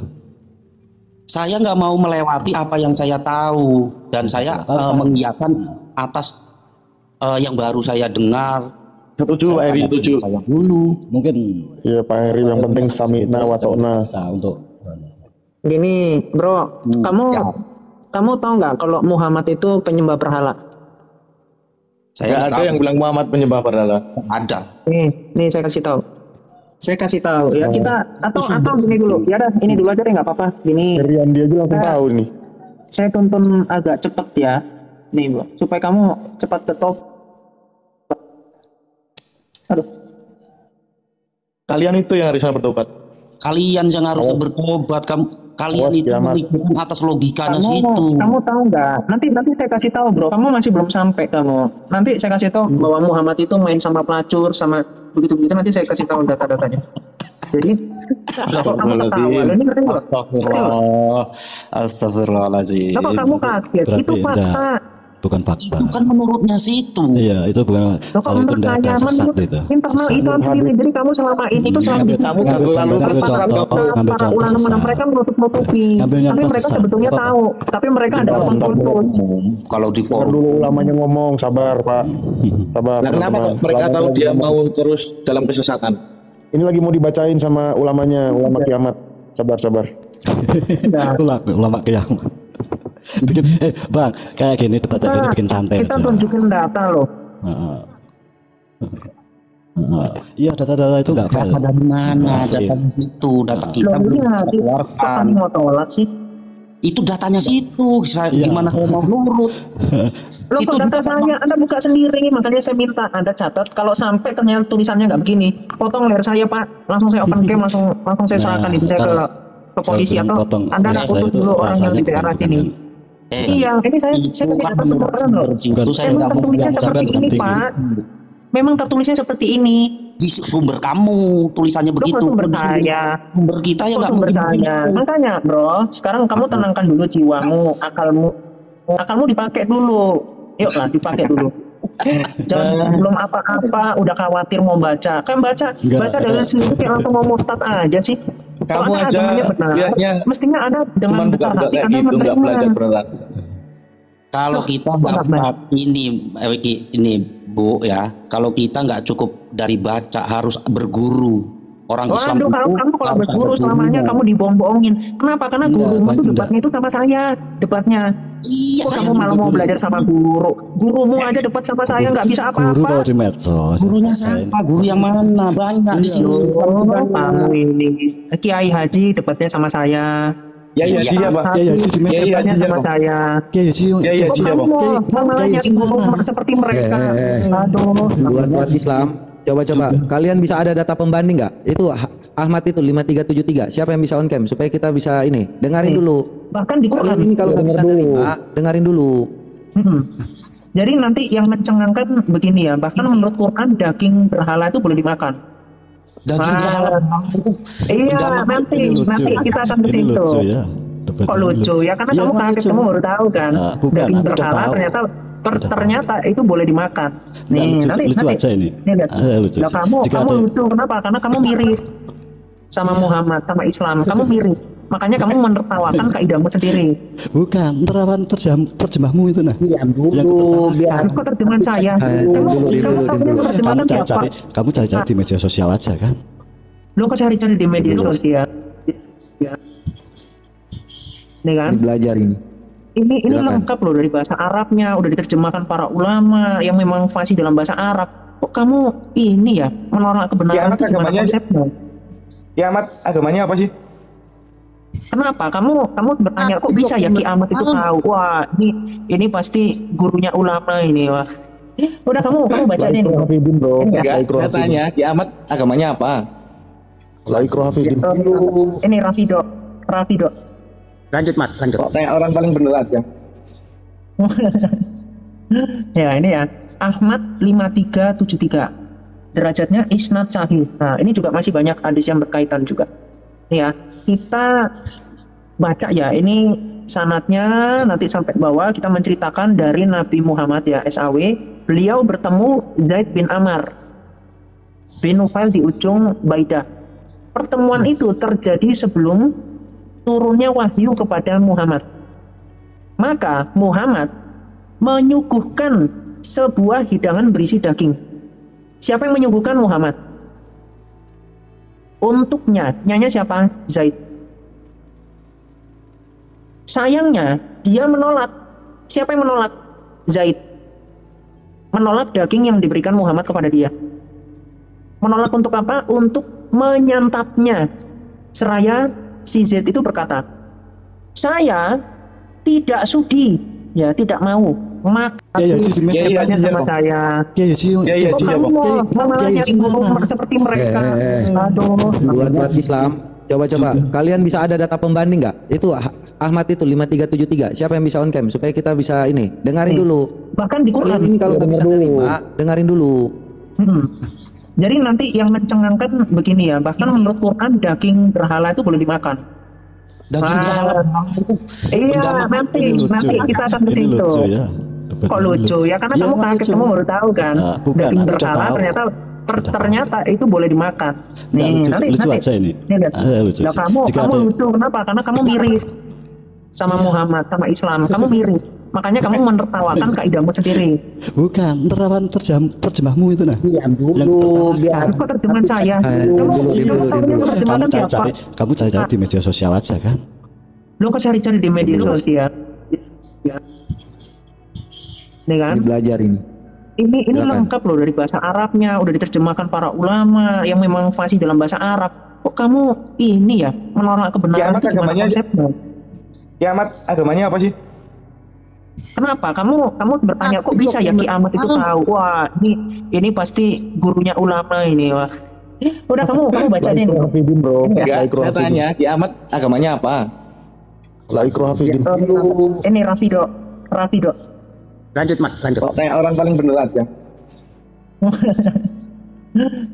Saya nggak mau melewati apa yang saya tahu dan saya mengiyakan atas yang baru saya dengar. Setuju Pak Heri, setuju. Saya dulu. Mungkin ya Pak Heri, yang penting sami'na wa ta'na. Untuk gini bro, kamu tahu nggak kalau Muhammad itu penyembah berhala? Saya ada yang bilang Muhammad penyembah berhala. Ada. Nih saya kasih tahu. Ya kita atau gini dulu. Ya dah, ini dulu aja deh nggak apa-apa. Gini. Rian dia aja langsung tahu nih. Saya tuntun agak cepet ya. Nih, Bro. Supaya kamu cepat ke top. Aduh. Kalian itu yang harusnya bertobat. Kalian yang harusnya bertobat. Kalian itu mengikuti atas logikanya situ. Kamu tahu nggak? Nanti saya kasih tahu bro. Kamu masih belum sampai kamu. Nanti saya kasih tahu bahwa Muhammad itu main sama pelacur sama begitu. Nanti saya kasih tahu data-datanya. Jadi kok kamu ketawa? Ini ngerti nggak? Astagfirullahaladzim. Kenapa kamu kaget? Itu fakta. Bukan fakta. Itu kan menurutnya situ. Iya, itu bukan. Kalau itu tidak ada sesat itu. Internal Islam sendiri. Jadi kamu selama ini itu selama kamu terlalu para ulama mereka menutup-nutupi. Tapi mereka sebetulnya tahu. Tapi mereka ada orang kultus. Kalau di forum dulu ulamanya ngomong, sabar Pak. Sabar. Nah, kenapa mereka tahu dia mau terus dalam kesesatan? Ini lagi mau dibacain sama ulamanya, ulama kiamat. Sabar. Ulama kiamat. Bikin, Bang, kayak gini debat aja bikin santai. Kita tunjukin data loh. Iya, data-data itu nggak valid. Data dari mana? Data di situ, data kita belum keluarkan. Mau tolak sih? Itu datanya situ. Gimana saya mau nurut? Loh, kok data saya Anda buka sendiri, makanya saya minta Anda catat. Kalau sampai ternyata tulisannya nggak begini, potong layar saya Pak, langsung saya open cam, langsung saya serahkan itu saya ke polisi atau Anda nak urus dulu orang yang di daerah sini. Iya, ini saya kasih data beneran loh. Memang tertulisnya seperti ini Pak. Memang tertulisnya seperti ini. Di sumber kamu tulisannya begitu. Sumber saya. Sumber kita ya nggak sumber saya. Makanya bro, sekarang kamu tenangkan dulu jiwamu, akalmu dipakai dulu. Yuklah dipakai dulu. Jangan belum apa-apa udah khawatir mau baca. Kan baca dengan sendiri kayak langsung mau murtad aja sih. Kamu aja lihatnya mestinya ada dengan besar hati Anda menerima. Kalau kita nggak ini Bu ya, kalau kita nggak cukup dari baca, harus berguru. Orang Islam itu kalau berguru selamanya kamu dibohong-bohongin. Kenapa? Karena gurumu itu debatnya itu sama saya, debatnya. Iya. Kok kamu malah mau belajar sama guru? Gurumu aja debat sama saya nggak bisa apa-apa. Guru kalau di medsos. Gurunya siapa? Guru yang mana? Banyak di sini. Kamu ini Kiai Haji debatnya sama saya. Ya Pak. Debatnya sama saya. Ya Kamu malah nyari guru seperti mereka. Aduh. Buat Islam. Coba kalian bisa ada data pembanding nggak? Itu Ahmad itu 5373. Siapa yang bisa on cam supaya kita bisa ini dengarin dulu. Bahkan di Quran ini kalau nggak bisa nerima, dengarin dulu. Jadi nanti yang mencengangkan begini ya, bahkan menurut Quran daging berhala itu boleh dimakan. Daging berhala itu iya, nanti kita akan ke situ. Kok lucu ya? Karena kamu kaget, kamu baru tahu kan. Daging berhala ternyata itu boleh dimakan. Nih, lucu aja ini. Lucu. Nah, kamu lucu kenapa? Karena kamu miris sama Muhammad, sama Islam. Kamu miris. Makanya kamu menertawakan kaidahmu sendiri. Bukan, terawan terjemahmu itu nah. Diam dulu, biar kok terjemahan saya. Kamu cari-cari di media sosial aja kan? Lo kok cari-cari di media sosial? Nih kan? Belajar ini. Ini lengkap loh dari bahasa Arabnya, udah diterjemahkan para ulama yang memang fasih dalam bahasa Arab. Kok kamu ini ya menolak kebenaran itu gimana konsepnya? Kiamat agamanya apa sih? Kenapa? Kamu bertanya kok bisa ya kiamat itu tahu? Wah, ini pasti gurunya ulama ini, wah. Udah kamu baca aja nih. Enggak, saya tanya kiamat agamanya apa? Ini Rafido. Lanjut Mas, lanjut. Tanya orang paling bener aja. Ya ini ya, Ahmad 5373. Derajatnya isnad sahih. Nah, ini juga masih banyak hadis yang berkaitan juga. Ya, kita baca ya, ini sanadnya nanti sampai bawah kita menceritakan dari Nabi Muhammad ya, SAW. Beliau bertemu Zaid bin Amr bin Nufail di ujung Baidah. Pertemuan itu terjadi sebelum turunnya wahyu kepada Muhammad. Maka Muhammad menyuguhkan sebuah hidangan berisi daging. Siapa yang menyuguhkan? Muhammad. Untuknya, nyanya siapa? Zaid. Sayangnya, dia menolak. Siapa yang menolak? Zaid. Menolak daging yang diberikan Muhammad kepada dia. Menolak untuk apa? Untuk menyantapnya. Seraya si Zaid itu berkata, saya tidak sudi, ya tidak mau makan sama saya. Kamu mau malah nyari guru seperti mereka. Aduh, buat Islam. Coba kalian bisa ada data pembanding nggak? Itu Ahmad itu 5373. Siapa yang bisa on cam supaya kita bisa ini dengarin dulu. Bahkan di Quran ini kalau nggak bisa terima, dengarin dulu. Jadi nanti yang mencengangkan begini ya, bahkan menurut Quran daging berhala itu boleh dimakan. Daging berhala itu iya, nanti kita akan ke situ. Kok lucu ya? Karena kamu kaget, kamu baru tahu kan. Daging berhala ternyata itu boleh dimakan. Nih, lucu aja ini. Lucu. Kamu lucu kenapa? Karena kamu miris sama Muhammad, sama Islam. Kamu miris. Makanya kamu menertawakan kaidahmu sendiri. Bukan, terawan terjemahmu itu nah. Diam dulu, biar kok terjemahan saya. Kamu cari-cari di media sosial aja kan? Lo kok cari-cari di media sosial? Nih kan? Belajar ini. Ini lengkap loh dari bahasa Arabnya, udah diterjemahkan para ulama yang memang fasih dalam bahasa Arab. Kok kamu ini ya menolak kebenaran itu gimana konsepnya? Kiamat agamanya apa sih? Kenapa? Kamu bertanya kok bisa ya kiamat itu tahu? Wah, ini pasti gurunya ulama ini, wah. Udah kamu baca aja nih. Enggak, saya tanya kiamat agamanya apa? Ini Rafido. Lanjut Mas, lanjut. Tanya orang paling bener aja.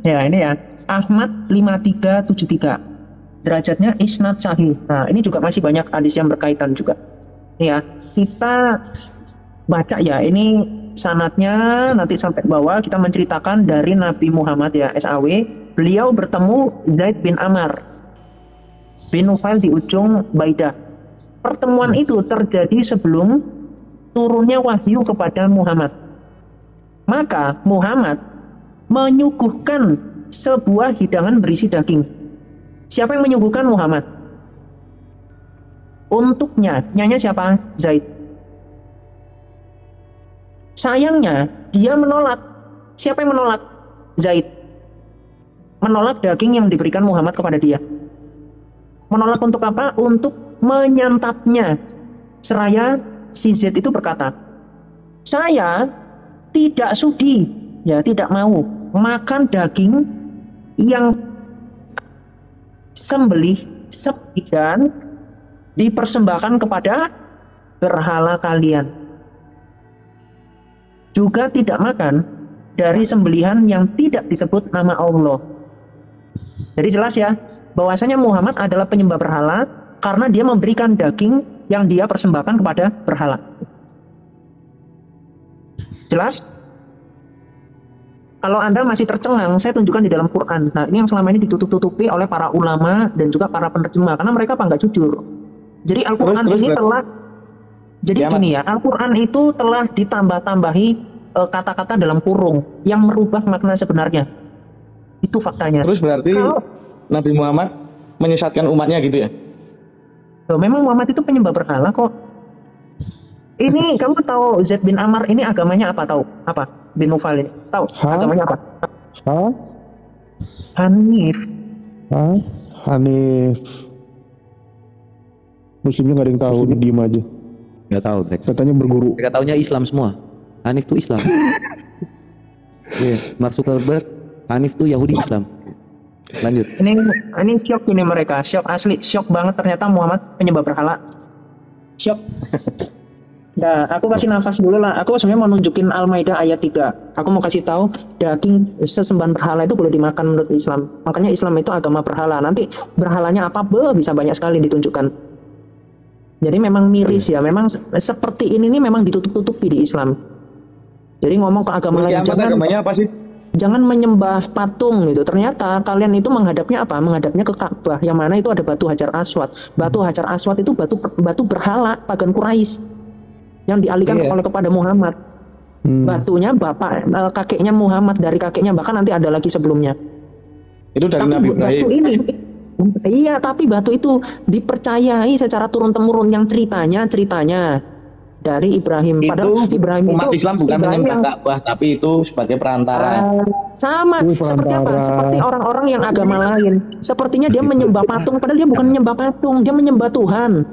Ya ini ya, Ahmad 5373. Derajatnya isnad sahih. Nah, ini juga masih banyak hadis yang berkaitan juga. Ya, kita baca ya, ini sanadnya nanti sampai bawah kita menceritakan dari Nabi Muhammad ya, SAW. Beliau bertemu Zaid bin Amr bin Nufail di ujung Baidah. Pertemuan itu terjadi sebelum turunnya wahyu kepada Muhammad. Maka Muhammad menyuguhkan sebuah hidangan berisi daging. Siapa yang menyuguhkan? Muhammad. Untuknya, nyanya siapa? Zaid. Sayangnya, dia menolak. Siapa yang menolak? Zaid. Menolak daging yang diberikan Muhammad kepada dia. Menolak untuk apa? Untuk menyantapnya. Seraya si Zaid itu berkata, saya tidak sudi, ya tidak mau makan daging yang sembelih dan dipersembahkan kepada berhala kalian. juga tidak makan dari sembelihan yang tidak disebut nama Allah. Jadi jelas ya, bahwasanya Muhammad adalah penyembah berhala karena dia memberikan daging yang dia persembahkan kepada berhala. Jelas? Kalau Anda masih tercengang, saya tunjukkan di dalam Quran. Nah, ini yang selama ini ditutup-tutupi oleh para ulama dan juga para penerjemah, karena mereka nggak jujur. Jadi Al-Quran ini telah, jadi gini ya, Al-Quran itu telah ditambah-tambahi kata-kata dalam kurung yang merubah makna sebenarnya. Itu faktanya. Terus berarti Nabi Muhammad menyesatkan umatnya gitu ya? Memang Muhammad itu penyembah berhala kok. Ini kamu tahu Zaid bin Ammar ini agamanya apa, tahu? Apa? Bin Nufail ini. Tahu agamanya apa? Hanif. Hanif. Muslimnya nggak ada yang tahu, diem aja. Nggak tahu. Katanya berguru. Mereka taunya Islam semua. Hanif tuh Islam. Mark Zuckerberg, Hanif tuh Yahudi Islam. Lanjut. Ini syok ini mereka, syok asli, syok banget ternyata Muhammad penyembah berhala. Syok. Nah, aku kasih nafas dulu lah. Aku sebenarnya mau nunjukin Al-Maidah ayat 3. Aku mau kasih tahu daging sesembahan berhala itu boleh dimakan menurut Islam. Makanya Islam itu agama berhala. Nanti berhalanya apa? Bisa banyak sekali ditunjukkan. Jadi memang miris ya. Memang seperti ini nih memang ditutup-tutupi di Islam. Jadi ngomong ke agama lain, agamanya apa sih? Jangan menyembah patung gitu. Ternyata kalian itu menghadapnya apa? Menghadapnya ke Ka'bah, yang mana itu ada batu Hajar Aswad. Batu Hajar Aswad itu batu berhala pagan Quraisy yang dialihkan kepada Muhammad. Batunya kakeknya Muhammad, dari kakeknya, bahkan nanti ada lagi sebelumnya. Itu dari Nabi Ibrahim. Batu ini, iya, tapi batu itu dipercayai secara turun temurun, yang ceritanya dari Ibrahim. Padahal Ibrahim umat itu Islam bukan menyembah Ka'bah, tapi itu sebagai perantara. Sama seperti apa? Seperti orang-orang yang agama lain. Sepertinya dia menyembah patung, padahal dia bukan menyembah patung, dia menyembah Tuhan.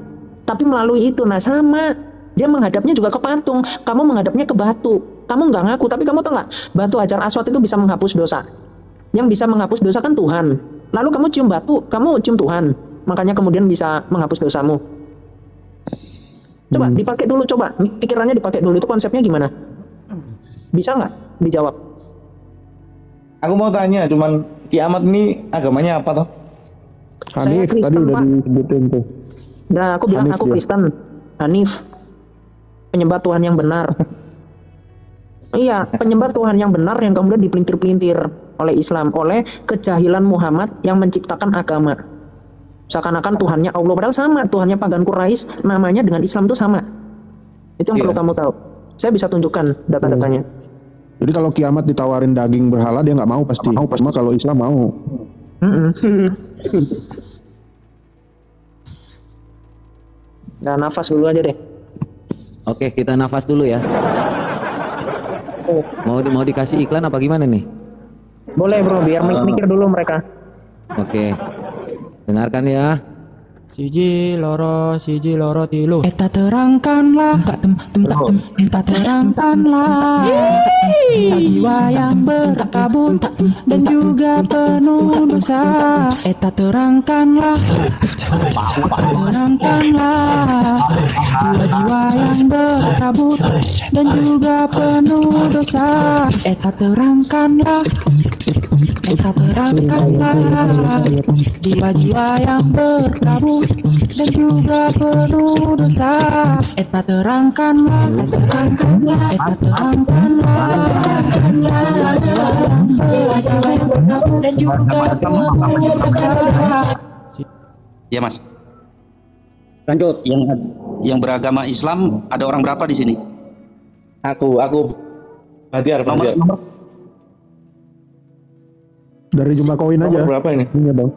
Tapi melalui itu, nah sama. Dia menghadapnya juga ke patung, kamu menghadapnya ke batu. Kamu nggak ngaku, tapi kamu tahu nggak? Batu Hajar Aswad itu bisa menghapus dosa. Yang bisa menghapus dosa kan Tuhan. Lalu kamu cium batu, kamu cium Tuhan. Makanya kemudian bisa menghapus dosamu. Coba dipakai dulu, coba pikirannya dipakai dulu. Itu konsepnya gimana? Bisa nggak dijawab? Aku mau tanya, cuman kiamat ini agamanya apa toh? Hanif tadi udah disebutin tuh. Nah, aku bilang Hanif, aku Kristen. Hanif, penyembah Tuhan yang benar. Iya, penyembah Tuhan yang benar yang kemudian dipelintir-pelintir oleh Islam, oleh kejahilan Muhammad yang menciptakan agama. Seakan-akan Tuhannya Allah, padahal sama. Tuhannya pagan Quraisy, namanya dengan Islam itu sama. Itu yang perlu kamu tahu. Saya bisa tunjukkan data-datanya. Jadi kalau kiamat ditawarin daging berhala, dia nggak mau pasti. Cuma kalau Islam mau. Nah, nafas dulu aja deh. Oke, kita nafas dulu ya. Mau dikasih iklan apa gimana nih? Boleh bro, biar mikir dulu mereka. Oke, dengarkan ya. Siji loro tilu. Eta terangkanlah, eta terangkanlah jiwa yang berkabut dan juga penuh dosa. Eta terangkanlah jiwa yang berkabut dan juga penuh dosa. Eta terangkanlah jiwa-jiwa yang berkabut dan juga penuh dosa. Eta terangkanlah dan juga penuh dosa. Ya Mas. Lanjut. Yang beragama Islam ada orang berapa di sini? Aku. Bahtiar. Nomor. Dari jumlah koin aja. Berapa ini? Iya bang.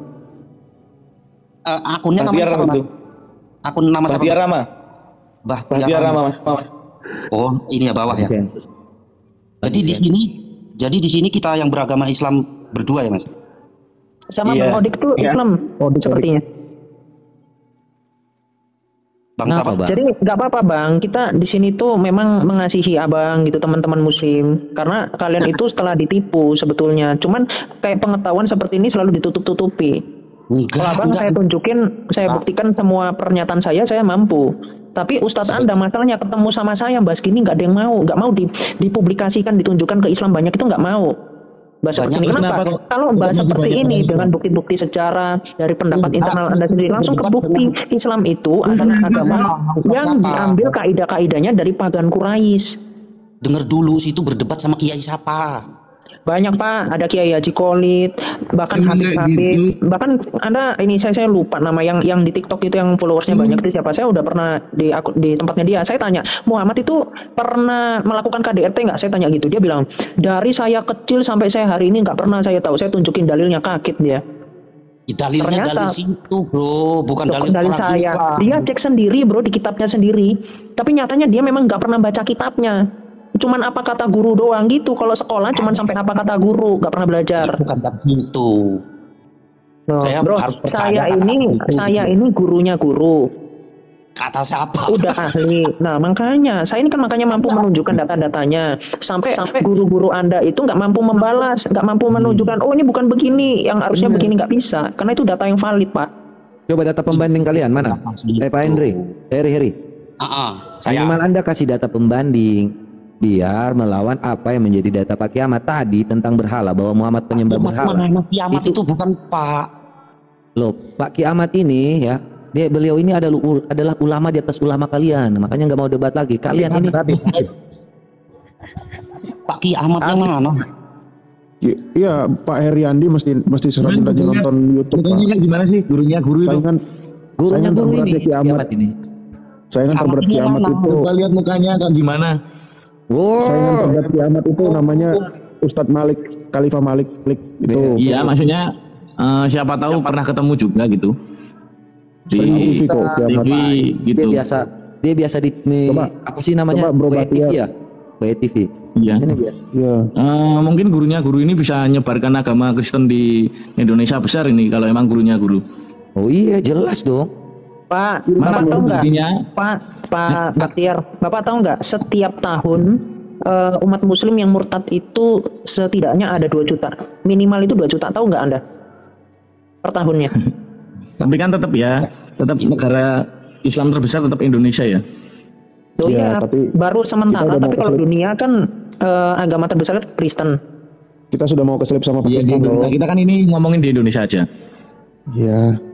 Akunnya namanya sama. Akun nama siapa? Bahtiar Rama. Bahtiar Rama, Mas. Oh, ini ya bawah ya. Jadi di sini kita yang beragama Islam berdua ya Mas. Sama Bang Odik tuh Islam sepertinya. Bang. Jadi nggak apa-apa Bang, kita di sini tuh memang mengasihi Abang gitu, teman-teman Muslim, karena kalian itu setelah ditipu sebetulnya. Cuman kayak pengetahuan seperti ini selalu ditutup-tutupi. Kalau abang saya tunjukin, saya buktikan semua pernyataan saya mampu. Tapi Ustadz Anda masalahnya ketemu sama saya bahas gini nggak ada yang mau, nggak mau dipublikasikan, ditunjukkan ke Islam banyak itu nggak mau. Bahasa seperti ini kenapa? Kalau bahas seperti ini dengan bukti-bukti sejarah dari pendapat internal Anda sendiri langsung ke bukti Islam itu adalah agama yang diambil kaidah-kaidahnya dari pagan Quraisy. Dengar dulu situ berdebat sama kiai siapa? Banyak Pak, ada Kiai Haji Khalid, bahkan Habib, bahkan Anda ini saya lupa nama yang di TikTok itu yang followersnya banyak itu siapa? Saya udah pernah di tempatnya dia. Saya tanya, Muhammad itu pernah melakukan KDRT nggak? Saya tanya gitu, dia bilang dari saya kecil sampai saya hari ini nggak pernah saya tahu. Saya tunjukin dalilnya, kaget dia. Dalilnya dalil situ bro, bukan dalil saya. Islam. Dia cek sendiri bro di kitabnya sendiri, tapi nyatanya dia memang nggak pernah baca kitabnya. Cuman apa kata guru doang gitu. Kalau sekolah cuman sampai apa kata guru, nggak pernah belajar. Bukan begitu. Bro, saya ini gurunya guru. Kata siapa? Udah ahli. Nah makanya saya ini kan mampu menunjukkan data-datanya. Sampai guru-guru Anda itu nggak mampu membalas, nggak mampu menunjukkan. Oh ini bukan begini, yang harusnya begini, nggak bisa. Karena itu data yang valid Pak. Coba data pembanding kalian mana? Pak Henry, Heri. Minimal Anda kasih data pembanding. Biar melawan apa yang menjadi data Pak Kiamat tadi tentang berhala, bahwa Muhammad penyembah berhala. Kiamat itu bukan Pak. Loh, Pak Kiamat ini ya, beliau ini adalah ulama di atas ulama kalian, makanya nggak mau debat lagi. Kalian ini Pak Kiamat yang mana? Iya, Pak Heriandi mesti rajin nonton YouTube. Gurunya gimana sih? Gurunya guru itu. Gurunya guru ini Kiamat ini. Saingan terberat Kiamat itu. Kita lihat mukanya kan gimana? Saingan terberat Kiamat itu namanya Ustadz Malik, Khalifah Malik itu. Iya, maksudnya siapa tahu pernah ketemu juga gitu. Di TV gitu. Dia biasa di apa sih namanya? BTV ya? BTV. Iya. Mungkin guru ini bisa nyebarkan agama Kristen di Indonesia besar ini kalau emang gurunya guru. Oh iya, jelas dong. Pak, Bapak tahu nggak? Pak Baktiar, Bapak tahu nggak? Setiap tahun umat Muslim yang murtad itu setidaknya ada 2 juta. Minimal itu 2 juta. Tahu nggak Anda? Per tahunnya. Tapi kan tetap negara Islam terbesar tetap Indonesia ya. Oh iya, tapi baru sementara. Tapi kalau dunia kan agama terbesar Kristen. Kita sudah mau keselip sama Pakistan. Kita kan ini ngomongin di Indonesia aja. Iya.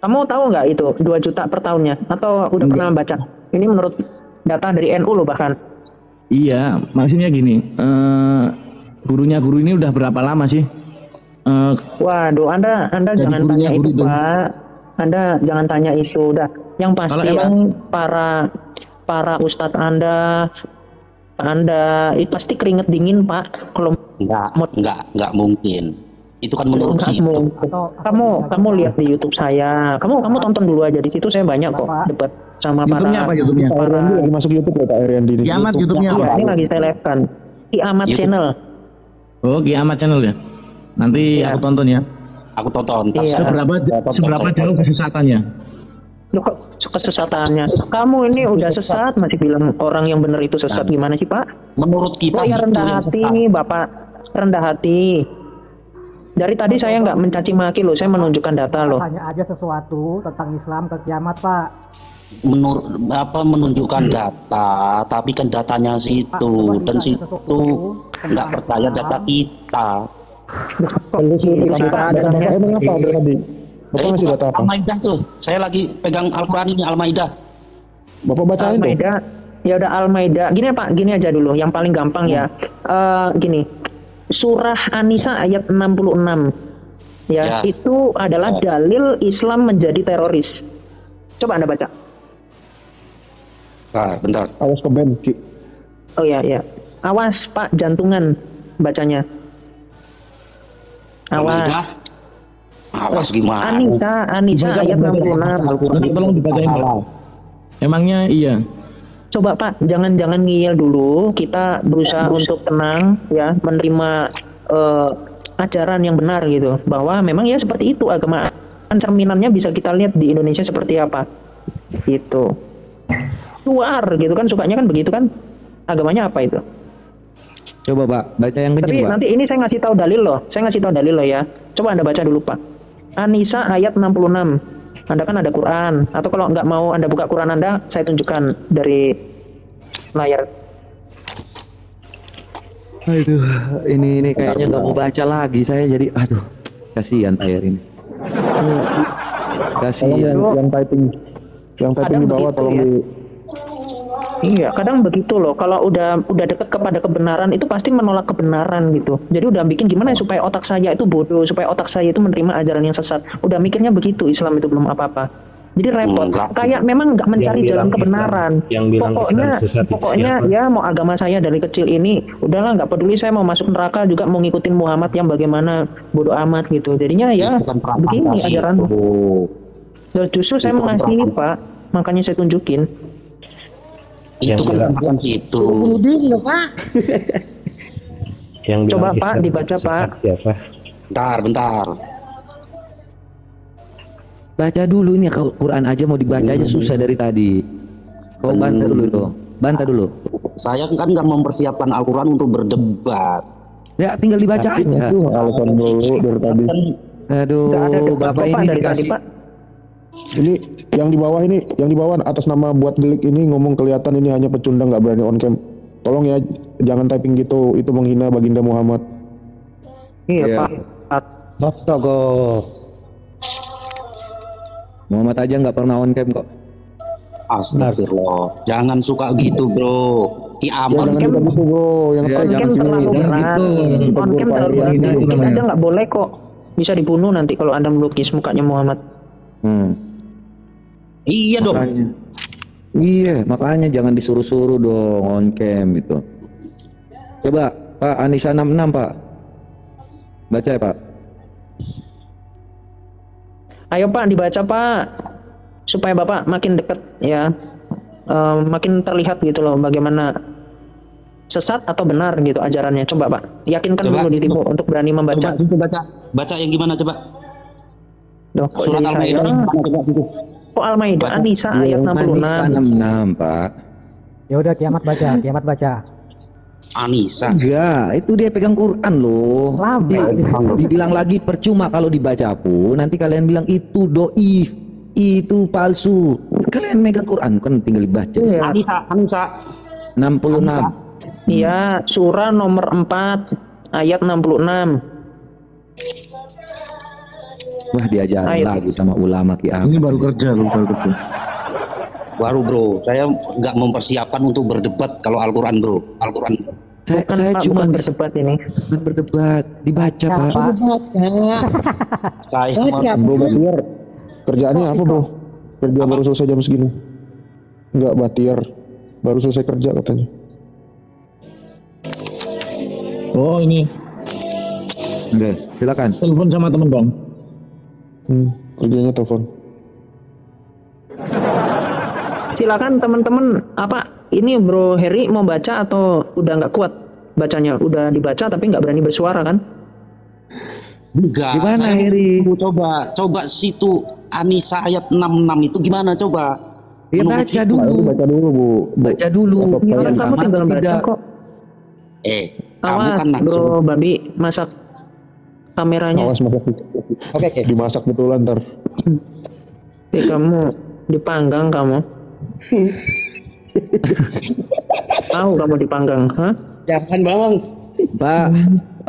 Kamu tahu nggak itu 2 juta per tahunnya? Atau udah pernah baca? Ini menurut data dari NU loh bahkan. Iya, maksudnya gini. Guru ini udah berapa lama sih? Waduh, Anda jangan tanya itu Pak. Anda jangan tanya itu. Udah. Yang pasti ya, para ustadz Anda itu pasti keringet dingin Pak. Kalau nggak mungkin. Itu kan menurut situ. Kamu lihat di YouTube saya. Kamu tonton dulu aja, di situ saya banyak kok debat sama para YouTube-nya. Pak Ariandi lagi masuk YouTube ya Pak Ariandi. Kiamat YouTube-nya. Iya, ini lagi saya live-kan. Kiamat Channel. Oh, Kiamat Channel ya. Nanti aku tonton ya. Aku tonton. Seberapa jauh kesesatannya? Loh, kok kesesatannya? Kamu ini udah sesat masih bilang orang yang benar itu sesat, gimana sih Pak? Menurut kita ya rendah hati nih Bapak, rendah hati. Dari tadi saya nggak mencaci maki loh, saya menunjukkan data loh. Tanya aja sesuatu tentang Islam ke Kiamat Pak. Menunjukkan data, tapi kan datanya situ dan situ nggak percaya data kita. Bapak ngasih data apa? Al-Maidah tuh, saya lagi pegang Al-Quran ini Al-Maidah. Bapak bacain tuh. Al-Maidah, ya udah Al-Maidah. Gini aja dulu, yang paling gampang ya. Gini. Surah An-Nisa ayat 66 ya, itu adalah dalil Islam menjadi teroris. Coba Anda baca. Bentar. Awas ke band. Oh ya. Awas Pak, jantungan bacanya. Awas. Awas gimana? An-Nisa ayat 66. Tolong dibacain Pak. Emangnya iya. Coba Pak, jangan ngiyel dulu. Kita berusaha untuk tenang ya, menerima ajaran yang benar gitu. Bahwa memang ya seperti itu agama. Cerminannya bisa kita lihat di Indonesia seperti apa. Gitu. Luar gitu kan, sukanya kan begitu kan. Agamanya apa itu? Coba Pak, baca yang kenceng Pak. Tapi nanti ini saya ngasih tahu dalil loh. Ya. Coba Anda baca dulu Pak. An-Nisa ayat 66. Anda kan ada Quran, atau kalau nggak mau Anda buka Quran Anda, saya tunjukkan dari layar. Aduh, ini kayaknya nggak mau baca lagi saya, jadi aduh, kasihan Pak Heri ini. Kasihan. Yang typing di bawah tolong ya. Iya, kadang begitu loh. Kalau udah dekat kepada kebenaran itu pasti menolak kebenaran gitu. Jadi udah bikin gimana ya supaya otak saya itu bodoh, supaya otak saya itu menerima ajaran yang sesat. Udah mikirnya begitu, Islam itu belum apa-apa. Jadi repot. Kayak memang nggak mencari jalan kebenaran. Pokoknya ya mau agama saya dari kecil ini, udahlah nggak peduli saya mau masuk neraka juga mau ngikutin Muhammad yang bagaimana, bodoh amat gitu. Jadinya ya begini ajaran. Justru saya mengasih ini Pak, makanya saya tunjukin. Itu kan bukan situ. Pak. Yang coba Pak dibaca Pak. Bentar. Baca dulu ini Quran aja mau dibaca aja susah dari tadi. Kau bantah dulu itu. Bantah dulu. Saya kan nggak mempersiapkan Al-Quran untuk berdebat. Ya tinggal dibaca aja. Alasan dulu dari tadi. Aduh, Bapak ini dikasih. Ini yang di bawah atas nama buat delik ini ngomong kelihatan ini hanya pecundang nggak berani on cam. Tolong ya jangan typing gitu, itu menghina baginda Muhammad. Iya Pak. Astaga. Muhammad aja nggak pernah on cam kok. Astagfirullah, jangan suka gitu bro. Kiamat. On cam gitu bro, on cam terlalu berat. On cam terlalu berat. Melukis aja nggak boleh kok. Bisa dibunuh nanti kalau Anda melukis mukanya Muhammad. Iya dong. Makanya jangan disuruh-suruh dong on cam itu. Coba Pak Anissa 66 Pak. Baca ya Pak. Ayo Pak dibaca Pak. Supaya Bapak makin dekat ya. Makin terlihat gitu loh bagaimana sesat atau benar gitu ajarannya. Coba Pak. Yakinkan dulu dirimu untuk berani membaca. Baca yang gimana coba? Surat Al-Maidah. Al-Maidah An-Nisa ayat 66. An-Nisa 66 Pak. Ya udah kiamat baca. An-Nisa. Ya, itu dia pegang Quran loh. Dibilang lagi percuma kalau dibaca pun nanti kalian bilang itu doif, itu palsu. Kalian megang Quran kan tinggal dibaca. An-Nisa 66. Iya, surah nomor 4 ayat 66. Wah diajarin lagi sama ulama kiamat. Ini baru kerja. Baru bro, saya nggak mempersiapkan untuk berdebat kalau Al-Quran bro. Saya cuma berdebat ini. Berdebat, dibaca Pak. Saya bro Batiar. Kerjaannya apa bro? Kerja baru selesai jam segini. Enggak Batiar, baru selesai kerja katanya. Oh ini. Oke, silakan. Telepon sama teman Bang. Kerjanya telepon. Silakan teman-teman. Apa ini Bro Heri mau baca atau udah nggak kuat bacanya? Udah dibaca tapi nggak berani bersuara kan? Enggak. Gimana Heri? Coba situ An-Nisa ayat 66 itu gimana coba? Ya baca dulu. Bu. Baca dulu. Kan kamu tinggal baca kok. Kamu kan Bro Babi masak kameranya. Awas masak. Oke. Dimasak betulan ntar. Kamu dipanggang kamu. Tahu kamu dipanggang, hah? Jangan Bang. Pak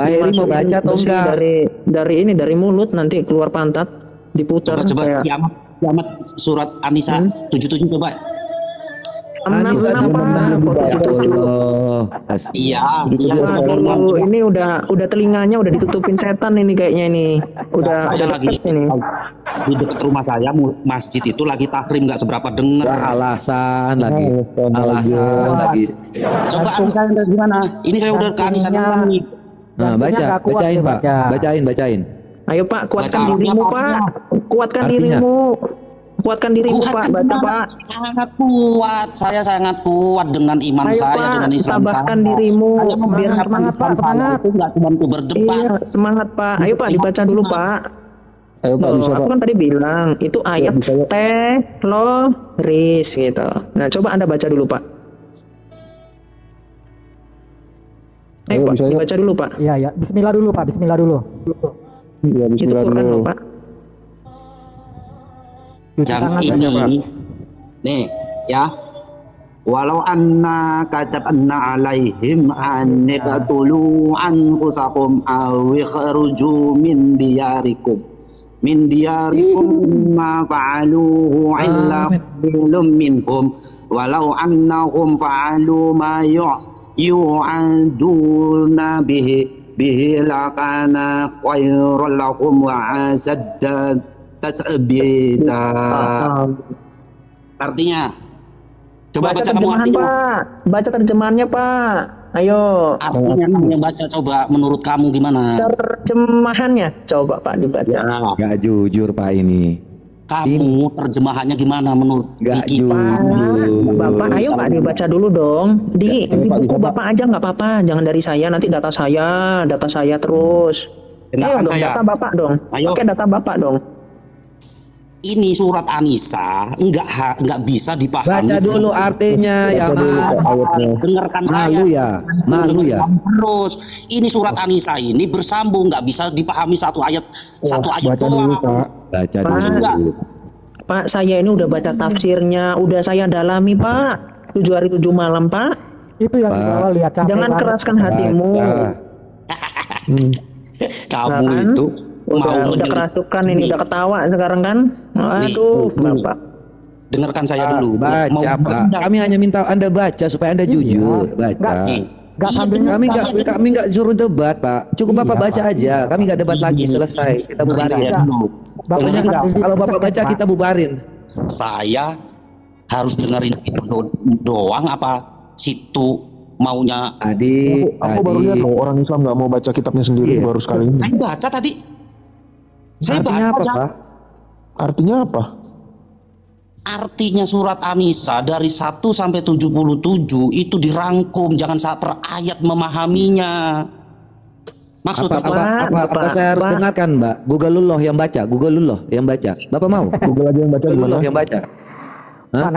Heri mau baca atau enggak? Dari mulut nanti keluar pantat diputar. Coba kiamat surat An-Nisa 77 coba. 66 Iya. Ini udah telinganya udah ditutupin setan ini kayaknya ini. Udah lagi ini. Di dekat rumah saya masjid itu lagi takrim nggak seberapa dengar. Alasan lagi. Coba An-Nisa gimana? Ini saya udah ke An-Nisa nih. Nah, bacain Pak. Bacain. Ayo Pak, kuatkan dirimu Pak. Kuatkan dirimu. Kuatkan dirimu Pak, baca Pak. Sangat kuat, saya sangat kuat dengan iman saya, dengan Islam saya. Tabahkan dirimu, biar semangat Pak, semangat. Itu nggak cuma untuk berdebat. Iya, semangat Pak. Ayo Pak, dibaca dulu Pak. Ayo Pak, bisa Pak. Aku kan tadi bilang, itu ayat teroris gitu. Nah, coba Anda baca dulu Pak. Ayo Pak, dibaca dulu Pak. Iya, Bismillah dulu Pak, Bismillah dulu. Iya, Bismillah dulu. Pak. Yang ini nih ya, walau anna katabna alaihim an taqtulu anfusakum aw ikhruju min diyarikum ma fa'aluhu illa qilum minhum walau annahum fa'alu ma yu'aduna bihi lakana khairan lahum wa asadda tasbita. Artinya, coba baca kamu artinya. Pak. Baca terjemahannya, Pak. Ayo. Artinya kamu yang baca, coba menurut kamu gimana? Terjemahannya, coba Pak dibaca. Ya. Gak jujur Pak ini. Kamu terjemahannya gimana menurut Kiki? Bapak, ayo Pak dibaca dulu dong. Di buku Bapak aja nggak apa-apa. Jangan dari saya, nanti data saya terus. Ayo dong, data Bapak dong. Pakai data Bapak dong. Ini surat An-Nisa enggak bisa dipahami. Baca dulu artinya ya, dengarkan saya. Malu ya. Terus ini surat An-Nisa ini bersambung, nggak bisa dipahami satu ayat doang. Baca dulu. Pak, saya ini udah baca tafsirnya, udah saya dalami Pak. 7 hari 7 malam Pak. Itu yang dibawa lihat. Jangan keraskan hatimu. Kamu itu udah kerasukan ini, udah ketawa sekarang kan. Aduh, Bapak. Dengarkan saya dulu. Baca, Pak. Kami hanya minta Anda baca supaya Anda jujur. Baca. Kami nggak suruh debat, Pak. Cukup Bapak baca aja. Kami nggak debat lagi, selesai. Kita bubarin. Pokoknya kalau Bapak baca kita bubarin. Saya harus dengerin situ doang apa situ maunya? Aku baru lihat loh orang Islam nggak mau baca kitabnya sendiri baru sekali ini. Saya baca tadi. Artinya apa, Pak? Artinya apa? Artinya surat An-Nisa dari 1 sampai 77 itu dirangkum, jangan per ayat memahaminya. Maksudnya apa saya harus dengarkan, Mbak? Google-ullah yang baca, Google-ullah yang baca. Bapak mau? Google aja yang baca gimana? Yang baca. Pak,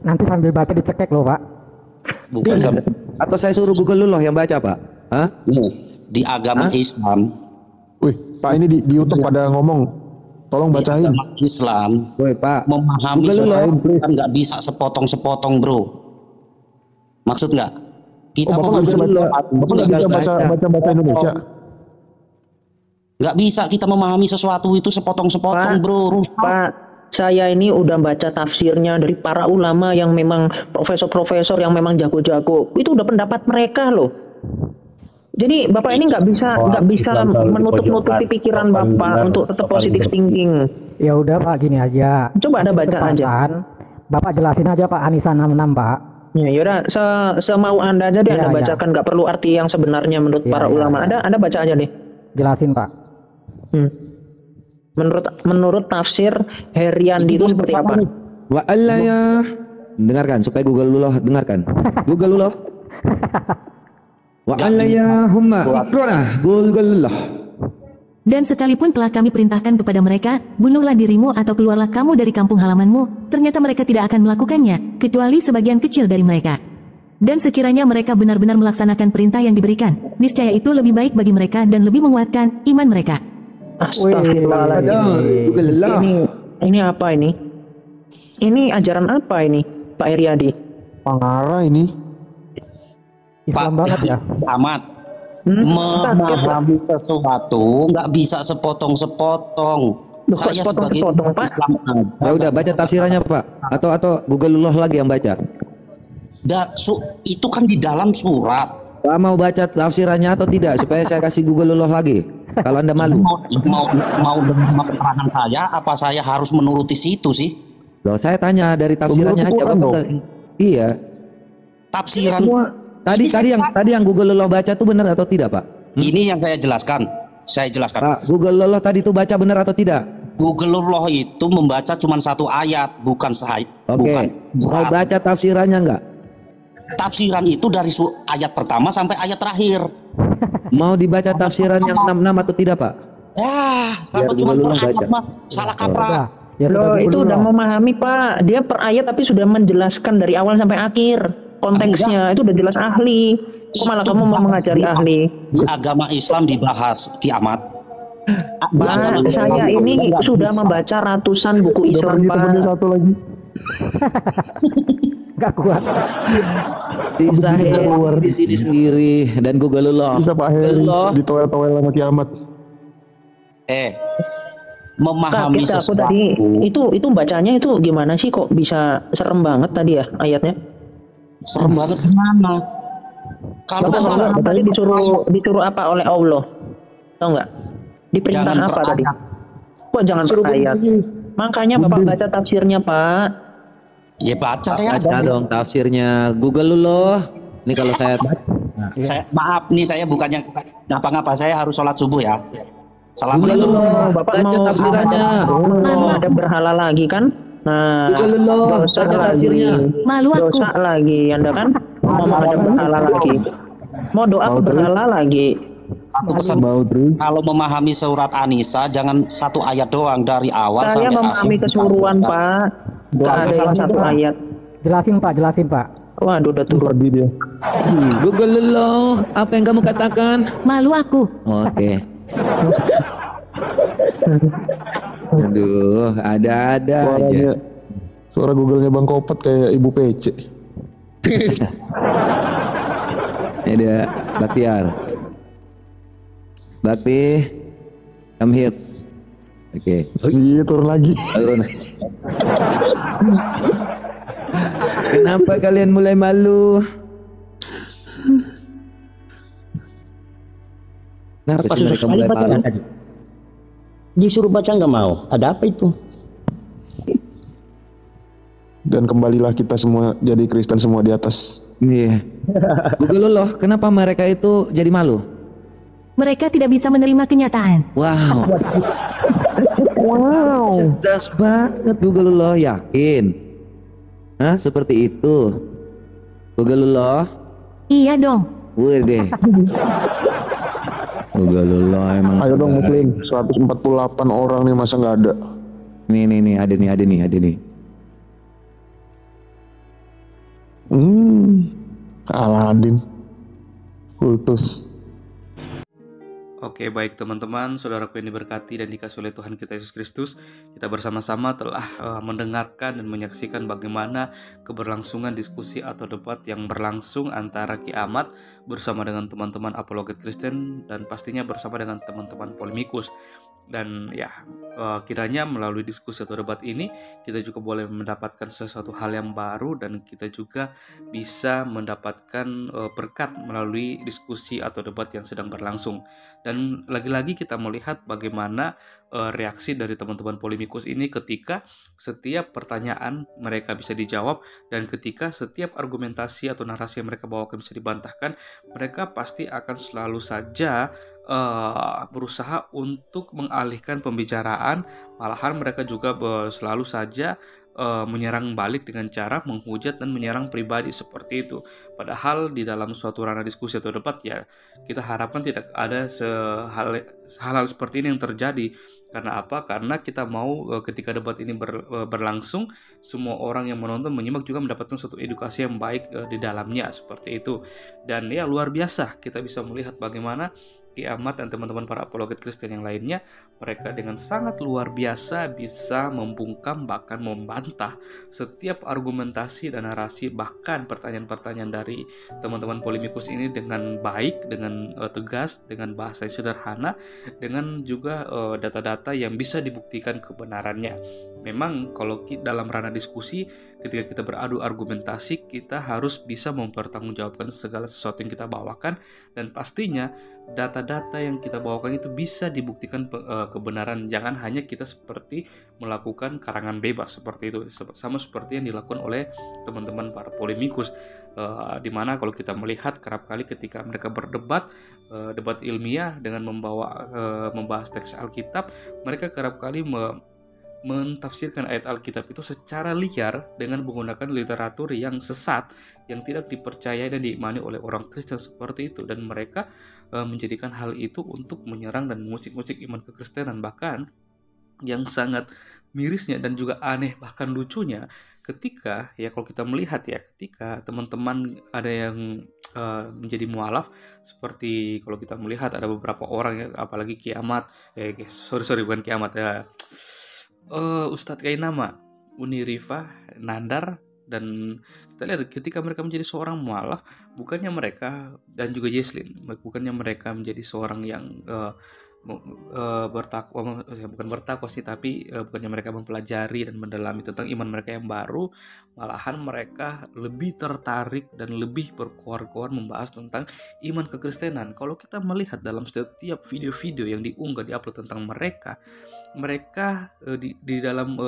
nanti sambil baca dicekek loh, Pak. Bukan sampai. Atau saya suruh Google-ullah yang baca, Pak? Hah? Di agama Islam. Wih, Pak ini di YouTube pada ngomong. Tolong bacain. Islam. Woi, Pak. Memahami kan nggak bisa sepotong-sepotong, Bro. Maksud nggak? Kita Bapak nggak bisa baca Indonesia. Nggak bisa kita memahami sesuatu itu sepotong-sepotong, Bro. Pak, saya ini udah baca tafsirnya dari para ulama yang memang profesor-profesor yang memang jago-jago. Itu udah pendapat mereka loh. Jadi Bapak ini nggak bisa menutup-nutupi pikiran Bapak untuk tetap positive thinking. Ya udah Pak, gini aja. Coba Anda baca aja. Bapak jelasin aja Pak An-Nisa 66 Pak. Ya yaudah, semau Anda aja deh Anda bacakan, nggak perlu arti yang sebenarnya menurut para ulama. Anda baca aja deh. Jelasin Pak. Menurut tafsir Heriandi itu seperti apa? Wa Allah ya. Dengarkan supaya Google-ullah dengarkan. Google-ullah. Wa Allahumma iqra'ah Google-ullah. Dan sekalipun telah kami perintahkan kepada mereka, bunuhlah dirimu atau keluarlah kamu dari kampung halamanmu, ternyata mereka tidak akan melakukannya, kecuali sebagian kecil dari mereka. Dan sekiranya mereka benar-benar melaksanakan perintah yang diberikan, niscaya itu lebih baik bagi mereka dan lebih menguatkan iman mereka. Astagfirullahaladzim. Ini apa ini? Ini ajaran apa ini, Pak Heriadi? Pengarah ini. Islam banget ya. Amat. Memahami sesuatu nggak bisa sepotong-sepotong. Saya sebagai Islam ya udah baca tafsirannya Pak, atau Google-ullah lagi yang baca. Itu kan di dalam surat. Pak mau baca tafsirannya atau tidak supaya saya kasih Google-ullah lagi? Kalau Anda malu. Mau dengar keterangan saya, apa saya harus menuruti situ sih? Loh, saya tanya dari tafsirannya aja Bapak. Iya. Tafsiran semua. Tadi yang Google-ullah baca itu benar atau tidak, Pak? Ini yang saya jelaskan. Pak, Google-ullah tadi itu baca benar atau tidak? Google-ullah itu membaca cuma satu ayat, bukan sahih. Oke. Mau baca tafsirannya enggak? Tafsiran itu dari ayat pertama sampai ayat terakhir. Mau dibaca tafsiran yang 66 atau tidak, Pak? Kalau cuma per ayat mah salah kaprah. Loh, itu udah memahami, Pak. Dia per ayat tapi sudah menjelaskan dari awal sampai akhir. Konteksnya itu udah jelas ahli. Kok malah kamu mau mengajari ahli? Di agama Islam dibahas kiamat. Pak, saya ini sudah membaca ratusan buku Islam, Pak. Satu lagi. Gak kuat. Bisa di sini sendiri dan Google Allah. Bisa Pak Heri di toel-toel sama kiamat. Memahami Kaget aku sesuatu. tadi. Itu bacanya itu gimana sih, kok bisa serem banget tadi ya ayatnya? Serem banget gimana? Kalau Bapak tadi disuruh apa oleh Allah? Tahu nggak? Diperintah Jangan apa per tadi? ayat. Kok jangan per ayat? Makanya Bapak baca tafsirnya, Pak. Ya baca saya Baca ada. dong tafsirnya Google dulu. Ini kalau saya Maaf nih, saya bukannya ngapa-ngapa, saya harus sholat subuh ya. Google Assalamualaikum. dulu. Bapak Baca mau tafsirannya. mau ada berhala lagi kan? Nah, Google dulu. dosa Baca lagi. tafsirnya. Malu aku. Dosa lagi, Anda kan? Mau ada berhala lagi. Mau doa ke berhala lagi. Satu pesan, kalau memahami surat An-Nisa jangan satu ayat doang dari awal Saya sampai memahami akhir. keseluruhan, Pak. Nggak ada yang satu ayat. Jelasin Pak. Waduh, udah turun. Dia. Google dulu. Apa yang kamu katakan? Malu aku. Oke. Aduh, ada-ada aja. Suara Google-nya Bang Kopat kayak Ibu PC. Ini ada Baktiar. Bakti, come here. Oke. Iya, turun lagi. Turun. Kenapa kalian mulai malu? Kenapa Apa sih susah mereka sekali mulai bacanya malu? tadi? Disuruh baca nggak mau. Ada apa itu? Dan kembalilah kita semua jadi Kristen semua di atas. Iya. Google loh, kenapa mereka itu jadi malu? Mereka tidak bisa menerima kenyataan. Wow. Wow. Cerdas banget Google loh, yakin? Hah, seperti itu? Google loh? Iya dong. Wede. Google loh emang. Ayo dong Muslim, 148 orang nih masa nggak ada. Nih, ada nih. Aladin. Kultus. Oke, baik teman-teman, saudaraku yang diberkati dan dikasihi oleh Tuhan kita Yesus Kristus, kita bersama-sama telah mendengarkan dan menyaksikan bagaimana keberlangsungan diskusi atau debat yang berlangsung antara Ki Ahmad bersama dengan teman-teman apologet Kristen dan pastinya bersama dengan teman-teman polemikus. Dan ya, kiranya melalui diskusi atau debat ini kita juga boleh mendapatkan sesuatu hal yang baru dan kita juga bisa mendapatkan berkat melalui diskusi atau debat yang sedang berlangsung. Dan lagi-lagi kita melihat bagaimana reaksi dari teman-teman polemikus ini ketika setiap pertanyaan mereka bisa dijawab dan ketika setiap argumentasi atau narasi yang mereka bawakan bisa dibantahkan, mereka pasti akan selalu saja berusaha untuk mengalihkan pembicaraan. Malahan mereka juga selalu saja menyerang balik dengan cara menghujat dan menyerang pribadi seperti itu. Padahal di dalam suatu ranah diskusi atau debat ya kita harapkan tidak ada hal-hal seperti ini yang terjadi. Karena apa? Karena kita mau ketika debat ini berlangsung, semua orang yang menonton menyimak juga mendapatkan suatu edukasi yang baik di dalamnya seperti itu. Dan ya luar biasa kita bisa melihat bagaimana Ki Ahmad dan teman-teman para apologet Kristen yang lainnya, mereka dengan sangat luar biasa bisa membungkam bahkan membantah setiap argumentasi dan narasi bahkan pertanyaan-pertanyaan dari teman-teman polemikus ini dengan baik, dengan tegas, dengan bahasa yang sederhana, dengan juga data-data yang bisa dibuktikan kebenarannya. Memang kalau dalam ranah diskusi ketika kita beradu argumentasi, kita harus bisa mempertanggungjawabkan segala sesuatu yang kita bawakan dan pastinya data-data yang kita bawakan itu bisa dibuktikan kebenaran. Jangan hanya kita seperti melakukan karangan bebas seperti itu, sama seperti yang dilakukan oleh teman-teman para polemikus, dimana kalau kita melihat kerap kali ketika mereka berdebat, debat ilmiah dengan membahas teks Alkitab, mereka kerap kali mentafsirkan ayat Alkitab itu secara liar dengan menggunakan literatur yang sesat, yang tidak dipercaya dan diimani oleh orang Kristen seperti itu, dan mereka menjadikan hal itu untuk menyerang dan mengusik-usik iman kekristenan. Bahkan yang sangat mirisnya dan juga aneh bahkan lucunya, ketika ya kalau kita melihat ya, ketika teman-teman ada yang menjadi mualaf, seperti kalau kita melihat ada beberapa orang ya, apalagi Kiamat, bukan Kiamat ya, Ustadz Kainama, Uni Rifa, Nandar, dan kita lihat ketika mereka menjadi seorang mualaf, bukannya mereka, dan juga Jesslyn, bukannya mereka menjadi seorang yang bertakwa, bukan bertakwa sih, tapi bukannya mereka mempelajari dan mendalami tentang iman mereka yang baru, malahan mereka lebih tertarik dan lebih berkoar-koar membahas tentang iman kekristenan. Kalau kita melihat dalam setiap video-video yang diunggah, diupload tentang mereka di dalam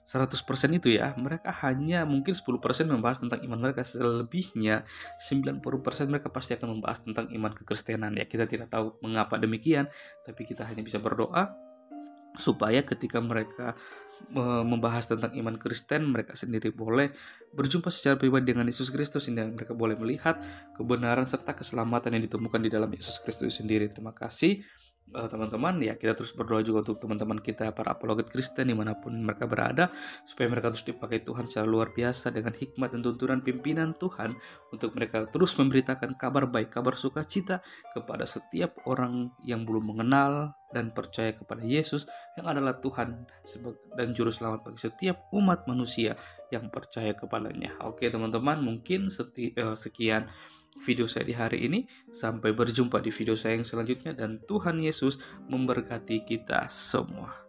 100% itu ya, mereka hanya mungkin 10% membahas tentang iman mereka, selebihnya 90% mereka pasti akan membahas tentang iman kekristenan. Ya, kita tidak tahu mengapa demikian, tapi kita hanya bisa berdoa supaya ketika mereka membahas tentang iman Kristen, mereka sendiri boleh berjumpa secara pribadi dengan Yesus Kristus, sehingga mereka boleh melihat kebenaran serta keselamatan yang ditemukan di dalam Yesus Kristus sendiri. Terima kasih teman-teman, ya kita terus berdoa juga untuk teman-teman kita para apologet Kristen dimanapun mereka berada, supaya mereka terus dipakai Tuhan secara luar biasa dengan hikmat dan tuntunan pimpinan Tuhan, untuk mereka terus memberitakan kabar baik, kabar sukacita kepada setiap orang yang belum mengenal dan percaya kepada Yesus yang adalah Tuhan dan Juru Selamat bagi setiap umat manusia yang percaya kepadanya. Oke teman-teman, mungkin sekian video saya di hari ini. Sampai berjumpa di video saya yang selanjutnya, dan Tuhan Yesus memberkati kita semua.